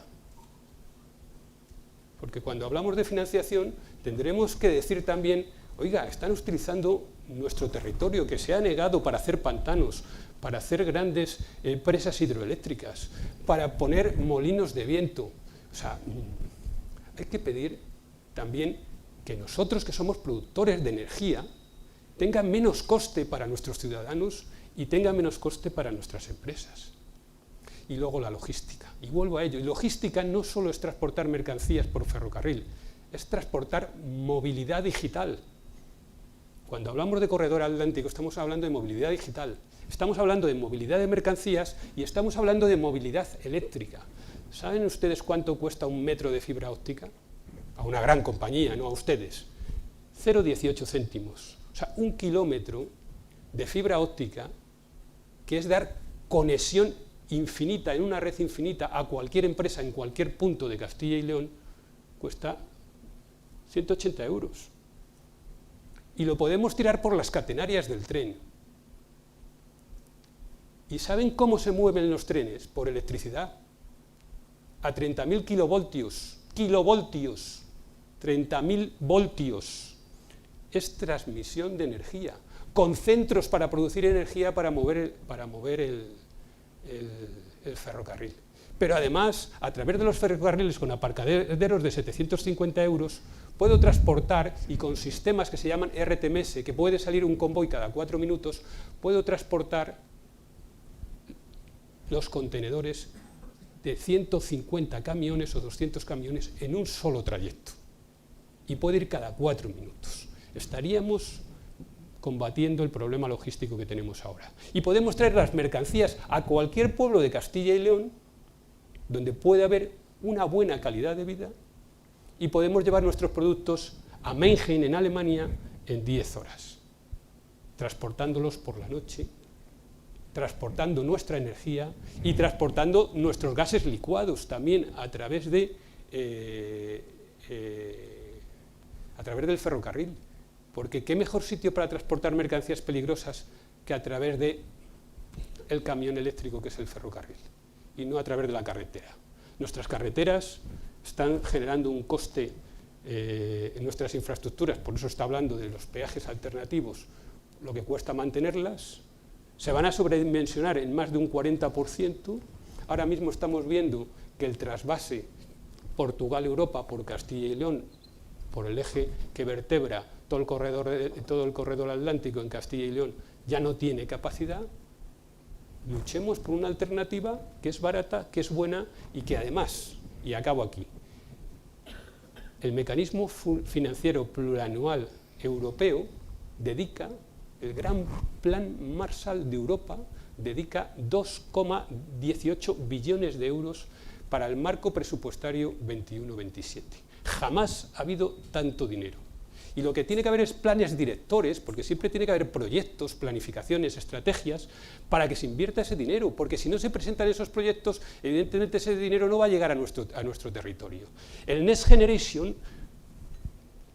Porque cuando hablamos de financiación tendremos que decir también, oiga, están utilizando nuestro territorio que se ha negado para hacer pantanos, para hacer grandes presas hidroeléctricas, para poner molinos de viento. O sea, hay que pedir también que nosotros, que somos productores de energía, tengan menos coste para nuestros ciudadanos y tengan menos coste para nuestras empresas. Y luego la logística. Y vuelvo a ello. Y logística no solo es transportar mercancías por ferrocarril, es transportar movilidad digital. Cuando hablamos de corredor atlántico estamos hablando de movilidad digital, estamos hablando de movilidad de mercancías y estamos hablando de movilidad eléctrica. ¿Saben ustedes cuánto cuesta un metro de fibra óptica? A una gran compañía, no a ustedes. 0,18 céntimos. O sea, 1 kilómetro de fibra óptica, que es dar conexión infinita, en una red infinita, a cualquier empresa en cualquier punto de Castilla y León, cuesta 180 euros. Y lo podemos tirar por las catenarias del tren. ¿Y saben cómo se mueven los trenes? Por electricidad. A 30.000 kilovoltios. Kilovoltios. 30.000 voltios. Es transmisión de energía. Con centros para producir energía para mover el ferrocarril. Pero además, a través de los ferrocarriles con aparcaderos de 750 euros, puedo transportar, y con sistemas que se llaman RTMS, que puede salir un convoy cada 4 minutos, puedo transportar los contenedores de 150 camiones o 200 camiones en un solo trayecto. Y puede ir cada 4 minutos. Estaríamos combatiendo el problema logístico que tenemos ahora. Y podemos traer las mercancías a cualquier pueblo de Castilla y León donde puede haber una buena calidad de vida y podemos llevar nuestros productos a Mannheim, en Alemania, en 10 horas, transportándolos por la noche, transportando nuestra energía y transportando nuestros gases licuados también a través del ferrocarril. Porque qué mejor sitio para transportar mercancías peligrosas que a través del camión eléctrico, que es el ferrocarril, y no a través de la carretera. Nuestras carreteras están generando un coste en nuestras infraestructuras, por eso está hablando de los peajes alternativos, lo que cuesta mantenerlas, se van a sobredimensionar en más de un 40%. Ahora mismo estamos viendo que el trasvase Portugal-Europa por Castilla y León, por el eje que vertebra todo el corredor atlántico en Castilla y León, ya no tiene capacidad. Luchemos por una alternativa que es barata, que es buena y que además, y acabo aquí, el mecanismo financiero plurianual europeo dedica, el gran plan Marshall de Europa, dedica 2,18 billones de euros para el marco presupuestario 21-27. Jamás ha habido tanto dinero. Y lo que tiene que haber es planes directores, porque siempre tiene que haber proyectos, planificaciones, estrategias, para que se invierta ese dinero, porque si no se presentan esos proyectos, evidentemente ese dinero no va a llegar a nuestro territorio. El Next Generation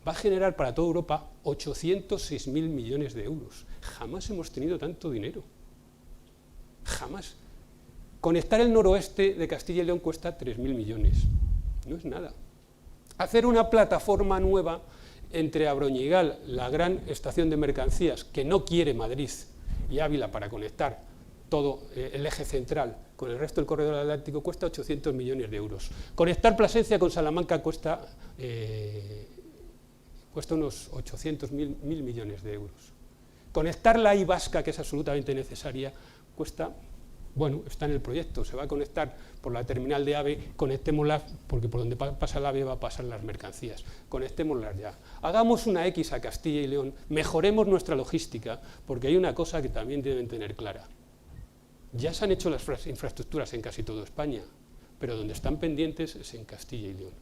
va a generar para toda Europa 806.000 millones de euros. Jamás hemos tenido tanto dinero. Jamás. Conectar el noroeste de Castilla y León cuesta 3.000 millones. No es nada. Hacer una plataforma nueva entre Abroñigal, la gran estación de mercancías que no quiere Madrid, y Ávila para conectar todo el eje central con el resto del corredor atlántico cuesta 800 millones de euros. Conectar Plasencia con Salamanca cuesta unos 800.000 millones de euros. Conectar la I vasca, que es absolutamente necesaria, cuesta... Bueno, está en el proyecto, se va a conectar por la terminal de AVE, conectémosla, porque por donde pasa el AVE va a pasar las mercancías, conectémoslas ya. Hagamos una X a Castilla y León, mejoremos nuestra logística, porque hay una cosa que también deben tener clara. Ya se han hecho las infraestructuras en casi toda España, pero donde están pendientes es en Castilla y León.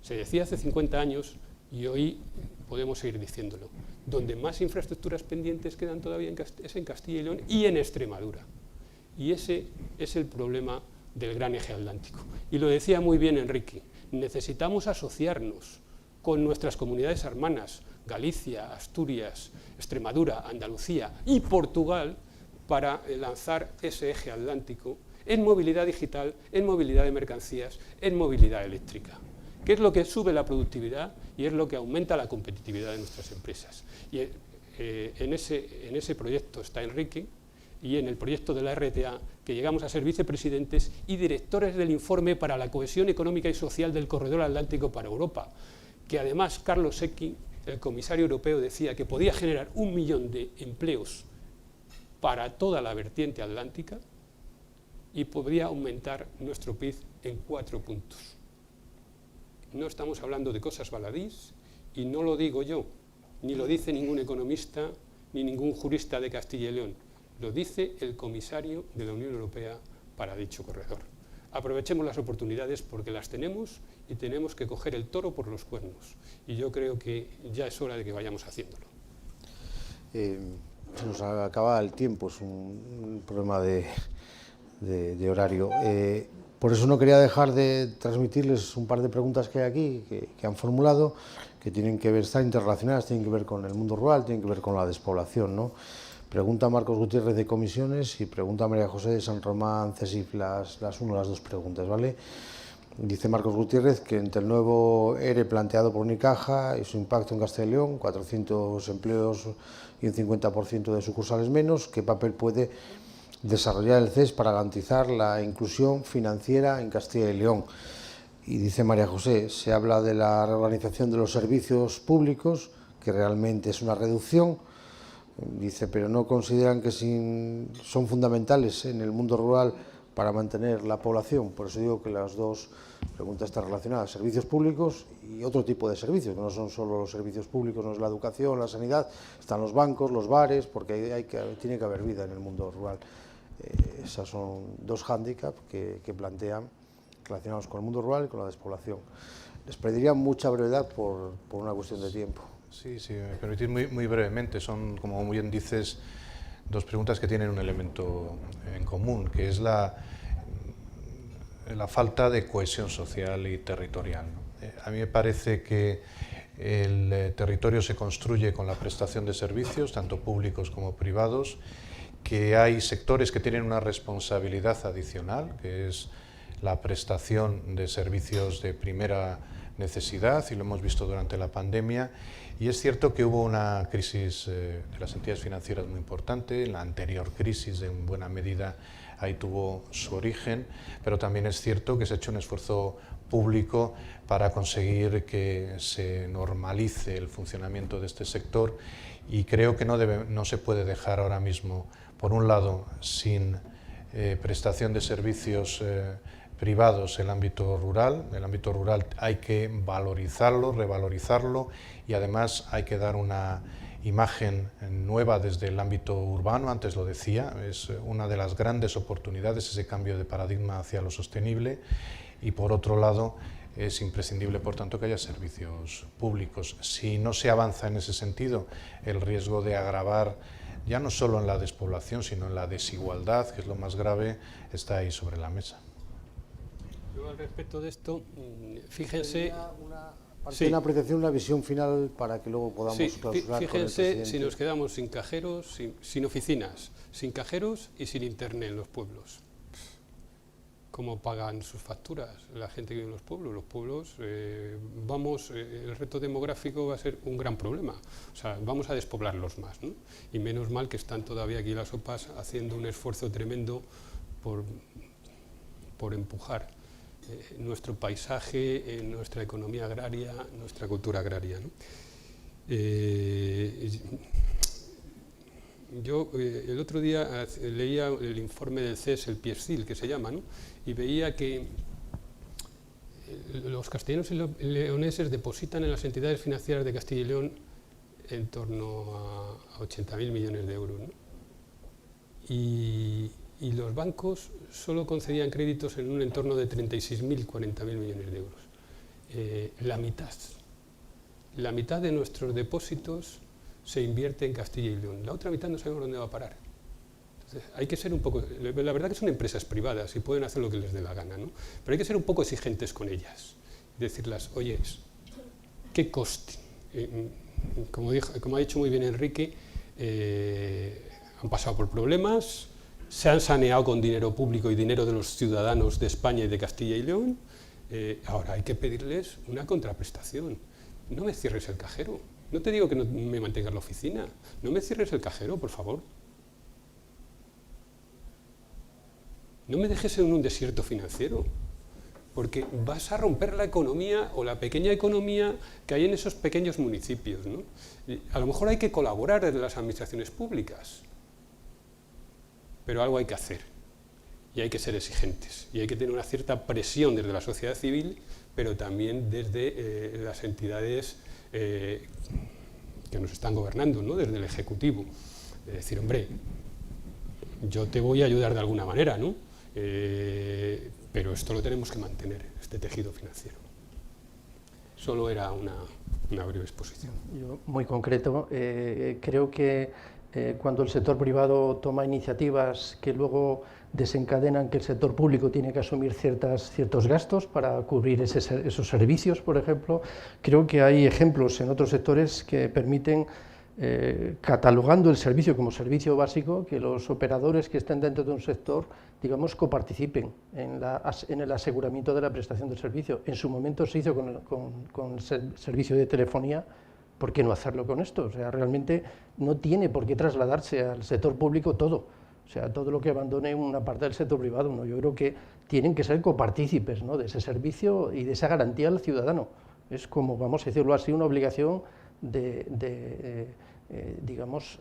Se decía hace 50 años, y hoy podemos seguir diciéndolo, donde más infraestructuras pendientes quedan todavía es en Castilla y León y en Extremadura. Y ese es el problema del gran eje atlántico. Y lo decía muy bien Enrique, necesitamos asociarnos con nuestras comunidades hermanas, Galicia, Asturias, Extremadura, Andalucía y Portugal, para lanzar ese eje atlántico en movilidad digital, en movilidad de mercancías, en movilidad eléctrica, que es lo que sube la productividad y es lo que aumenta la competitividad de nuestras empresas. Y en ese proyecto está Enrique, y en el proyecto de la RTA, que llegamos a ser vicepresidentes y directores del informe para la cohesión económica y social del corredor atlántico para Europa, que además Carlos Secchi, el comisario europeo, decía que podía generar 1 millón de empleos para toda la vertiente atlántica y podría aumentar nuestro PIB en 4 puntos. No estamos hablando de cosas baladís, y no lo digo yo, ni lo dice ningún economista, ni ningún jurista de Castilla y León. Lo dice el comisario de la Unión Europea para dicho corredor. Aprovechemos las oportunidades porque las tenemos y tenemos que coger el toro por los cuernos. Y yo creo que ya es hora de que vayamos haciéndolo. Se nos acaba el tiempo, es un problema de horario. Por eso no quería dejar de transmitirles un par de preguntas que hay aquí, que han formulado, que tienen que ver, están interrelacionadas, tienen que ver con el mundo rural, tienen que ver con la despoblación, ¿no? Pregunta Marcos Gutiérrez de Comisiones y pregunta María José de San Román CESIF, las dos preguntas, ¿vale? Dice Marcos Gutiérrez que entre el nuevo ERE planteado por Unicaja y su impacto en Castilla y León, 400 empleos y un 50% de sucursales menos, ¿qué papel puede desarrollar el CES para garantizar la inclusión financiera en Castilla y León? Y dice María José, se habla de la reorganización de los servicios públicos, que realmente es una reducción. Dice, pero no consideran que son fundamentales en el mundo rural para mantener la población. Por eso digo que las dos preguntas están relacionadas, servicios públicos y otro tipo de servicios, que no son solo los servicios públicos, no es la educación, la sanidad, están los bancos, los bares, porque tiene que haber vida en el mundo rural. Esas son dos hándicaps que plantean relacionados con el mundo rural y con la despoblación. Les pediría mucha brevedad por una cuestión de tiempo. Sí, me permitís muy brevemente, son, como muy bien dices, dos preguntas que tienen un elemento en común, que es la falta de cohesión social y territorial, ¿no? A mí me parece que el territorio se construye con la prestación de servicios, tanto públicos como privados, que hay sectores que tienen una responsabilidad adicional, que es la prestación de servicios de primera necesidad, y lo hemos visto durante la pandemia, y es cierto que hubo una crisis de las entidades financieras muy importante, la anterior crisis en buena medida ahí tuvo su origen, pero también es cierto que se ha hecho un esfuerzo público para conseguir que se normalice el funcionamiento de este sector, y creo que no se puede dejar ahora mismo, por un lado, sin prestación de servicios privados el ámbito rural. El ámbito rural hay que valorizarlo, revalorizarlo, y además hay que dar una imagen nueva desde el ámbito urbano. Antes lo decía, es una de las grandes oportunidades ese cambio de paradigma hacia lo sostenible, y por otro lado es imprescindible, por tanto, que haya servicios públicos. Si no se avanza en ese sentido, el riesgo de agravar ya no solo en la despoblación, sino en la desigualdad, que es lo más grave, está ahí sobre la mesa. Yo, al respecto de esto, fíjense... Una apreciación, una visión final para que luego podamos clausurar. Fíjense si nos quedamos sin cajeros, sin oficinas, sin cajeros y sin internet en los pueblos. ¿Cómo pagan sus facturas la gente que vive en los pueblos? Los pueblos, el reto demográfico va a ser un gran problema. O sea, vamos a despoblarlos más, ¿no? Y menos mal que están todavía aquí las OPAs haciendo un esfuerzo tremendo por empujar nuestro paisaje, nuestra economía agraria, nuestra cultura agraria, ¿no? Yo el otro día leía el informe del CES, el PIESCIL, que se llama, ¿no? Y veía que los castellanos y leoneses depositan en las entidades financieras de Castilla y León en torno a 80.000 millones de euros, ¿no? Y los bancos solo concedían créditos en un entorno de 36.000, 40.000 millones de euros. La mitad de nuestros depósitos se invierte en Castilla y León. La otra mitad no sabemos dónde va a parar. Entonces, hay que ser un poco... La verdad que son empresas privadas y pueden hacer lo que les dé la gana, ¿no? Pero hay que ser un poco exigentes con ellas. Decirlas, oye, ¿qué coste? Como ha dicho muy bien Enrique, han pasado por problemas, se han saneado con dinero público y dinero de los ciudadanos de España y de Castilla y León. Ahora hay que pedirles una contraprestación. No me cierres el cajero. No te digo que no me mantengas la oficina. No me cierres el cajero, por favor. No me dejes en un desierto financiero, porque vas a romper la economía o la pequeña economía que hay en esos pequeños municipios, ¿no? A lo mejor hay que colaborar desde las administraciones públicas, pero algo hay que hacer, y hay que ser exigentes, y hay que tener una cierta presión desde la sociedad civil, pero también desde las entidades que nos están gobernando, ¿no? Desde el Ejecutivo. De decir, hombre, yo te voy a ayudar de alguna manera, ¿no? Pero esto lo tenemos que mantener, este tejido financiero. Solo era una breve exposición. Yo, muy concreto, creo que cuando el sector privado toma iniciativas que luego desencadenan que el sector público tiene que asumir ciertos gastos para cubrir esos servicios, por ejemplo, creo que hay ejemplos en otros sectores que permiten, catalogando el servicio como servicio básico, que los operadores que estén dentro de un sector, digamos, coparticipen en el aseguramiento de la prestación del servicio. En su momento se hizo con el servicio de telefonía. ¿Por qué no hacerlo con esto? O sea, realmente no tiene por qué trasladarse al sector público todo. O sea, todo lo que abandone una parte del sector privado, ¿no? Yo creo que tienen que ser copartícipes, ¿no?, de ese servicio y de esa garantía al ciudadano. Es como, vamos a decirlo así, una obligación digamos,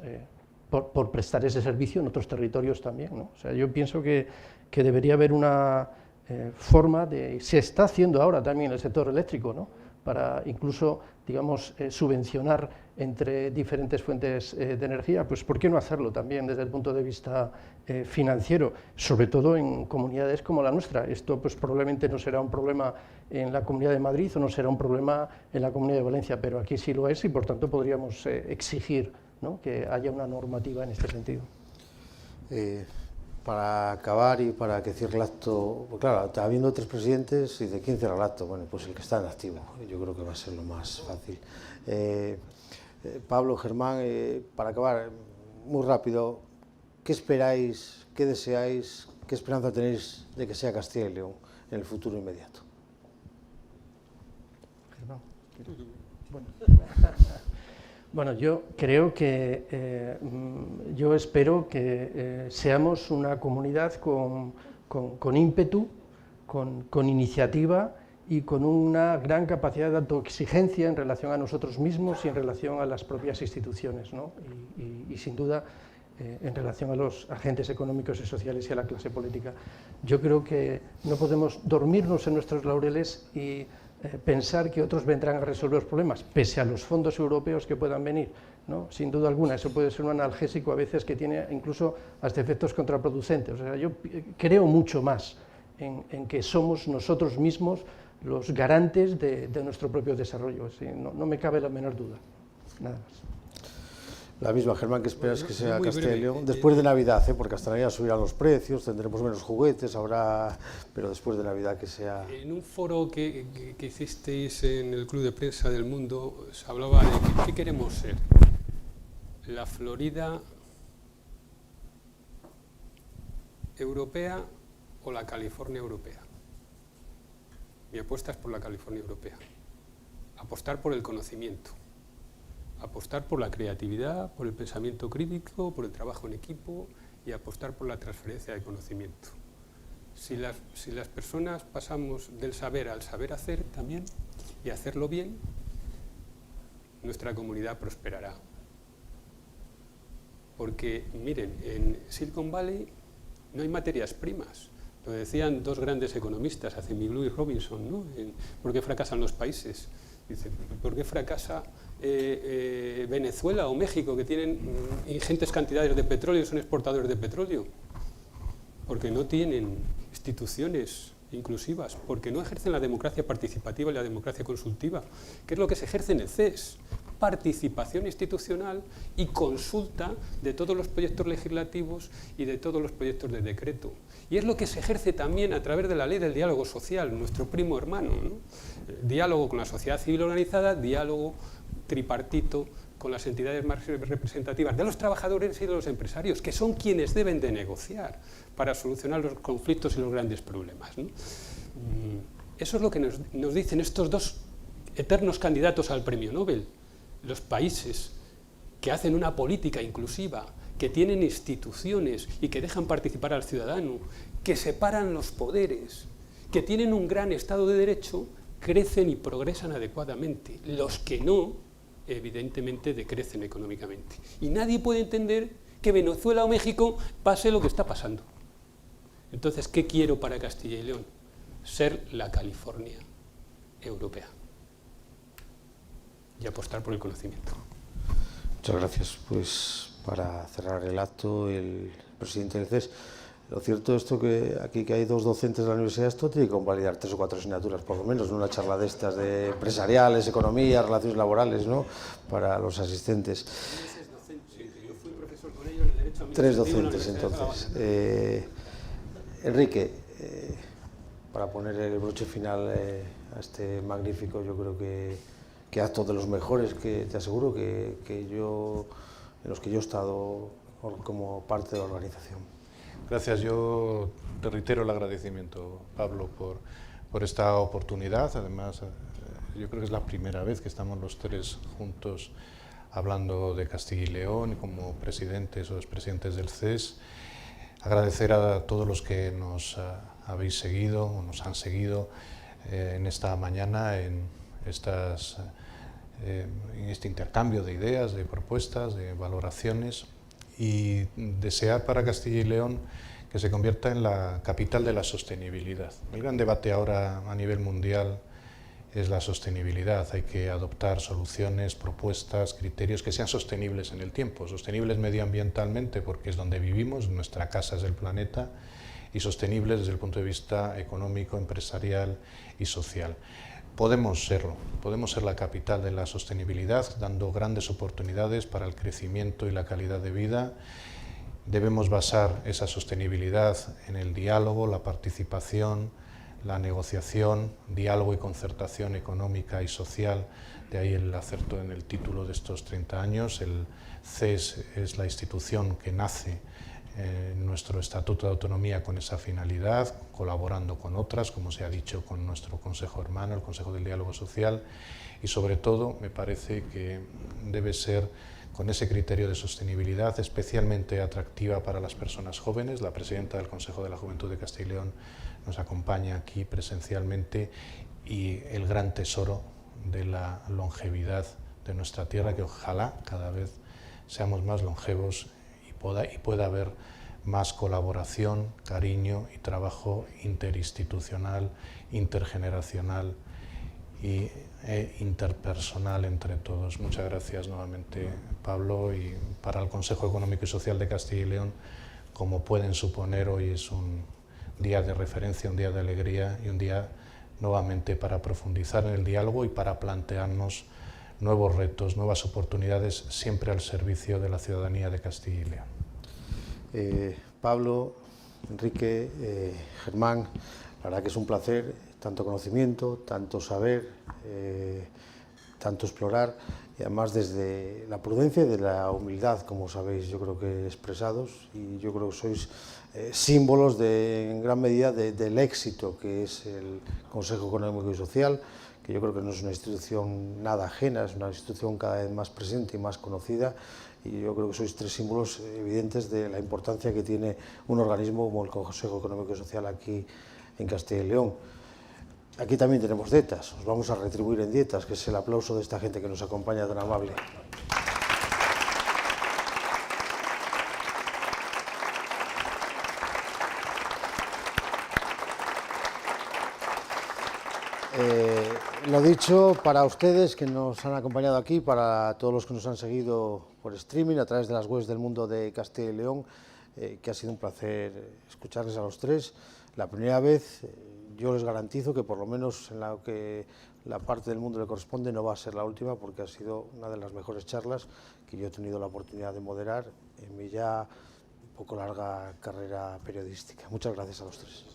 por prestar ese servicio en otros territorios también, ¿no? O sea, yo pienso que debería haber una forma de... Se está haciendo ahora también en el sector eléctrico, ¿no? Para incluso, digamos, subvencionar entre diferentes fuentes de energía, pues ¿por qué no hacerlo también desde el punto de vista financiero? Sobre todo en comunidades como la nuestra. Esto pues probablemente no será un problema en la Comunidad de Madrid o no será un problema en la Comunidad de Valencia, pero aquí sí lo es y por tanto podríamos exigir, ¿no?, que haya una normativa en este sentido. Para acabar y para que cierre el acto, pues claro, habiendo 3 presidentes, ¿y de quién cierra el acto? Bueno, pues el que está en activo, yo creo que va a ser lo más fácil. Pablo, Germán, para acabar, muy rápido, ¿qué esperáis, qué deseáis, qué esperanza tenéis de que sea Castilla y León en el futuro inmediato? Germán, bueno, yo creo que, yo espero que seamos una comunidad con ímpetu, con iniciativa y con una gran capacidad de autoexigencia en relación a nosotros mismos y en relación a las propias instituciones, ¿no? Y sin duda en relación a los agentes económicos y sociales y a la clase política. Yo creo que no podemos dormirnos en nuestros laureles y pensar que otros vendrán a resolver los problemas, pese a los fondos europeos que puedan venir, ¿no? Sin duda alguna, eso puede ser un analgésico a veces que tiene incluso hasta efectos contraproducentes. O sea, yo creo mucho más en que somos nosotros mismos los garantes de nuestro propio desarrollo. ¿Sí? No me cabe la menor duda. Nada más. La misma, Germán, que esperas que sea Castilla y León después de Navidad, porque hasta Navidad subirán los precios, tendremos menos juguetes, pero después de Navidad que sea... En un foro que hicisteis en el Club de Prensa del Mundo, se hablaba de qué queremos ser, la Florida europea o la California europea. Mi apuesta es por la California europea, apostar por el conocimiento. Apostar por la creatividad, por el pensamiento crítico, por el trabajo en equipo y apostar por la transferencia de conocimiento. Si las personas pasamos del saber al saber hacer también y hacerlo bien, nuestra comunidad prosperará. Porque, miren, en Silicon Valley no hay materias primas. Lo decían 2 grandes economistas, Acemoglu y Robinson, ¿no? ¿Por qué fracasan los países? Dice, ¿por qué fracasa Venezuela o México, que tienen ingentes cantidades de petróleo y son exportadores de petróleo? Porque no tienen instituciones inclusivas, porque no ejercen la democracia participativa y la democracia consultiva, que es lo que se ejerce en el CES. Participación institucional y consulta de todos los proyectos legislativos y de todos los proyectos de decreto. Y es lo que se ejerce también a través de la ley del diálogo social, nuestro primo hermano, ¿no? Diálogo con la sociedad civil organizada, diálogo tripartito con las entidades más representativas de los trabajadores y de los empresarios, que son quienes deben de negociar para solucionar los conflictos y los grandes problemas, ¿no? Eso es lo que nos dicen estos 2 eternos candidatos al premio Nobel. Los países que hacen una política inclusiva, que tienen instituciones y que dejan participar al ciudadano, que separan los poderes, que tienen un gran Estado de Derecho, crecen y progresan adecuadamente. Los que no, evidentemente, decrecen económicamente. Y nadie puede entender que Venezuela o México pase lo que está pasando. Entonces, ¿qué quiero para Castilla y León? Ser la California europea. Y apostar por el conocimiento. Muchas gracias. Pues para cerrar el acto, el presidente del CES, lo cierto es que aquí que hay 2 docentes de la universidad, esto tiene que convalidar 3 o 4 asignaturas, por lo menos, en una charla de estas de empresariales, economía, relaciones laborales, ¿no?, para los asistentes. 3 docentes, entonces. Enrique, para poner el broche final a magnífico, yo creo que acto de los mejores, que te aseguro en los que yo he estado como parte de la organización. Gracias. Yo te reitero el agradecimiento, Pablo, por esta oportunidad. Además, yo creo que es la primera vez que estamos los 3 juntos hablando de Castilla y León como presidentes o expresidentes del CES. Agradecer a todos los que nos habéis seguido o nos han seguido en esta mañana, en este intercambio de ideas, de propuestas, de valoraciones, y desear para Castilla y León que se convierta en la capital de la sostenibilidad. El gran debate ahora a nivel mundial es la sostenibilidad. Hay que adoptar soluciones, propuestas, criterios que sean sostenibles en el tiempo. Sostenibles medioambientalmente, porque es donde vivimos, nuestra casa es el planeta, y sostenibles desde el punto de vista económico, empresarial y social. Podemos serlo, podemos ser la capital de la sostenibilidad, dando grandes oportunidades para el crecimiento y la calidad de vida. Debemos basar esa sostenibilidad en el diálogo, la participación, la negociación, diálogo y concertación económica y social. De ahí el acerto en el título de estos 30 años. El CES es la institución que nace en nuestro Estatuto de Autonomía con esa finalidad, colaborando con otras, como se ha dicho, con nuestro Consejo Hermano, el Consejo del Diálogo Social, y sobre todo me parece que debe ser con ese criterio de sostenibilidad especialmente atractiva para las personas jóvenes. La presidenta del Consejo de la Juventud de Castilla y León nos acompaña aquí presencialmente, y el gran tesoro de la longevidad de nuestra tierra, que ojalá cada vez seamos más longevos y pueda haber más colaboración, cariño y trabajo interinstitucional, intergeneracional e interpersonal entre todos. Muchas gracias nuevamente, Pablo, y para el Consejo Económico y Social de Castilla y León, como pueden suponer, hoy es un día de referencia, un día de alegría y un día nuevamente para profundizar en el diálogo y para plantearnos nuevos retos, nuevas oportunidades, siempre al servicio de la ciudadanía de Castilla y León. Pablo, Enrique, Germán, la verdad que es un placer, tanto conocimiento, tanto saber, tanto explorar, y además desde la prudencia y de la humildad, como sabéis, yo creo que expresados, y yo creo que sois símbolos en gran medida del éxito que es el Consejo Económico y Social, que yo creo que no es una institución nada ajena, es una institución cada vez más presente y más conocida, y yo creo que sois tres símbolos evidentes de la importancia que tiene un organismo como el Consejo Económico y Social aquí en Castilla y León. Aquí también tenemos dietas, os vamos a retribuir en dietas, que es el aplauso de esta gente que nos acompaña tan amable. Lo dicho, para ustedes que nos han acompañado aquí, para todos los que nos han seguido por streaming a través de las webs del Mundo de Castilla y León, que ha sido un placer escucharles a los tres. La primera vez, yo les garantizo que por lo menos en la que la parte del mundo le corresponde no va a ser la última, porque ha sido una de las mejores charlas que yo he tenido la oportunidad de moderar en mi ya un poco larga carrera periodística. Muchas gracias a los tres.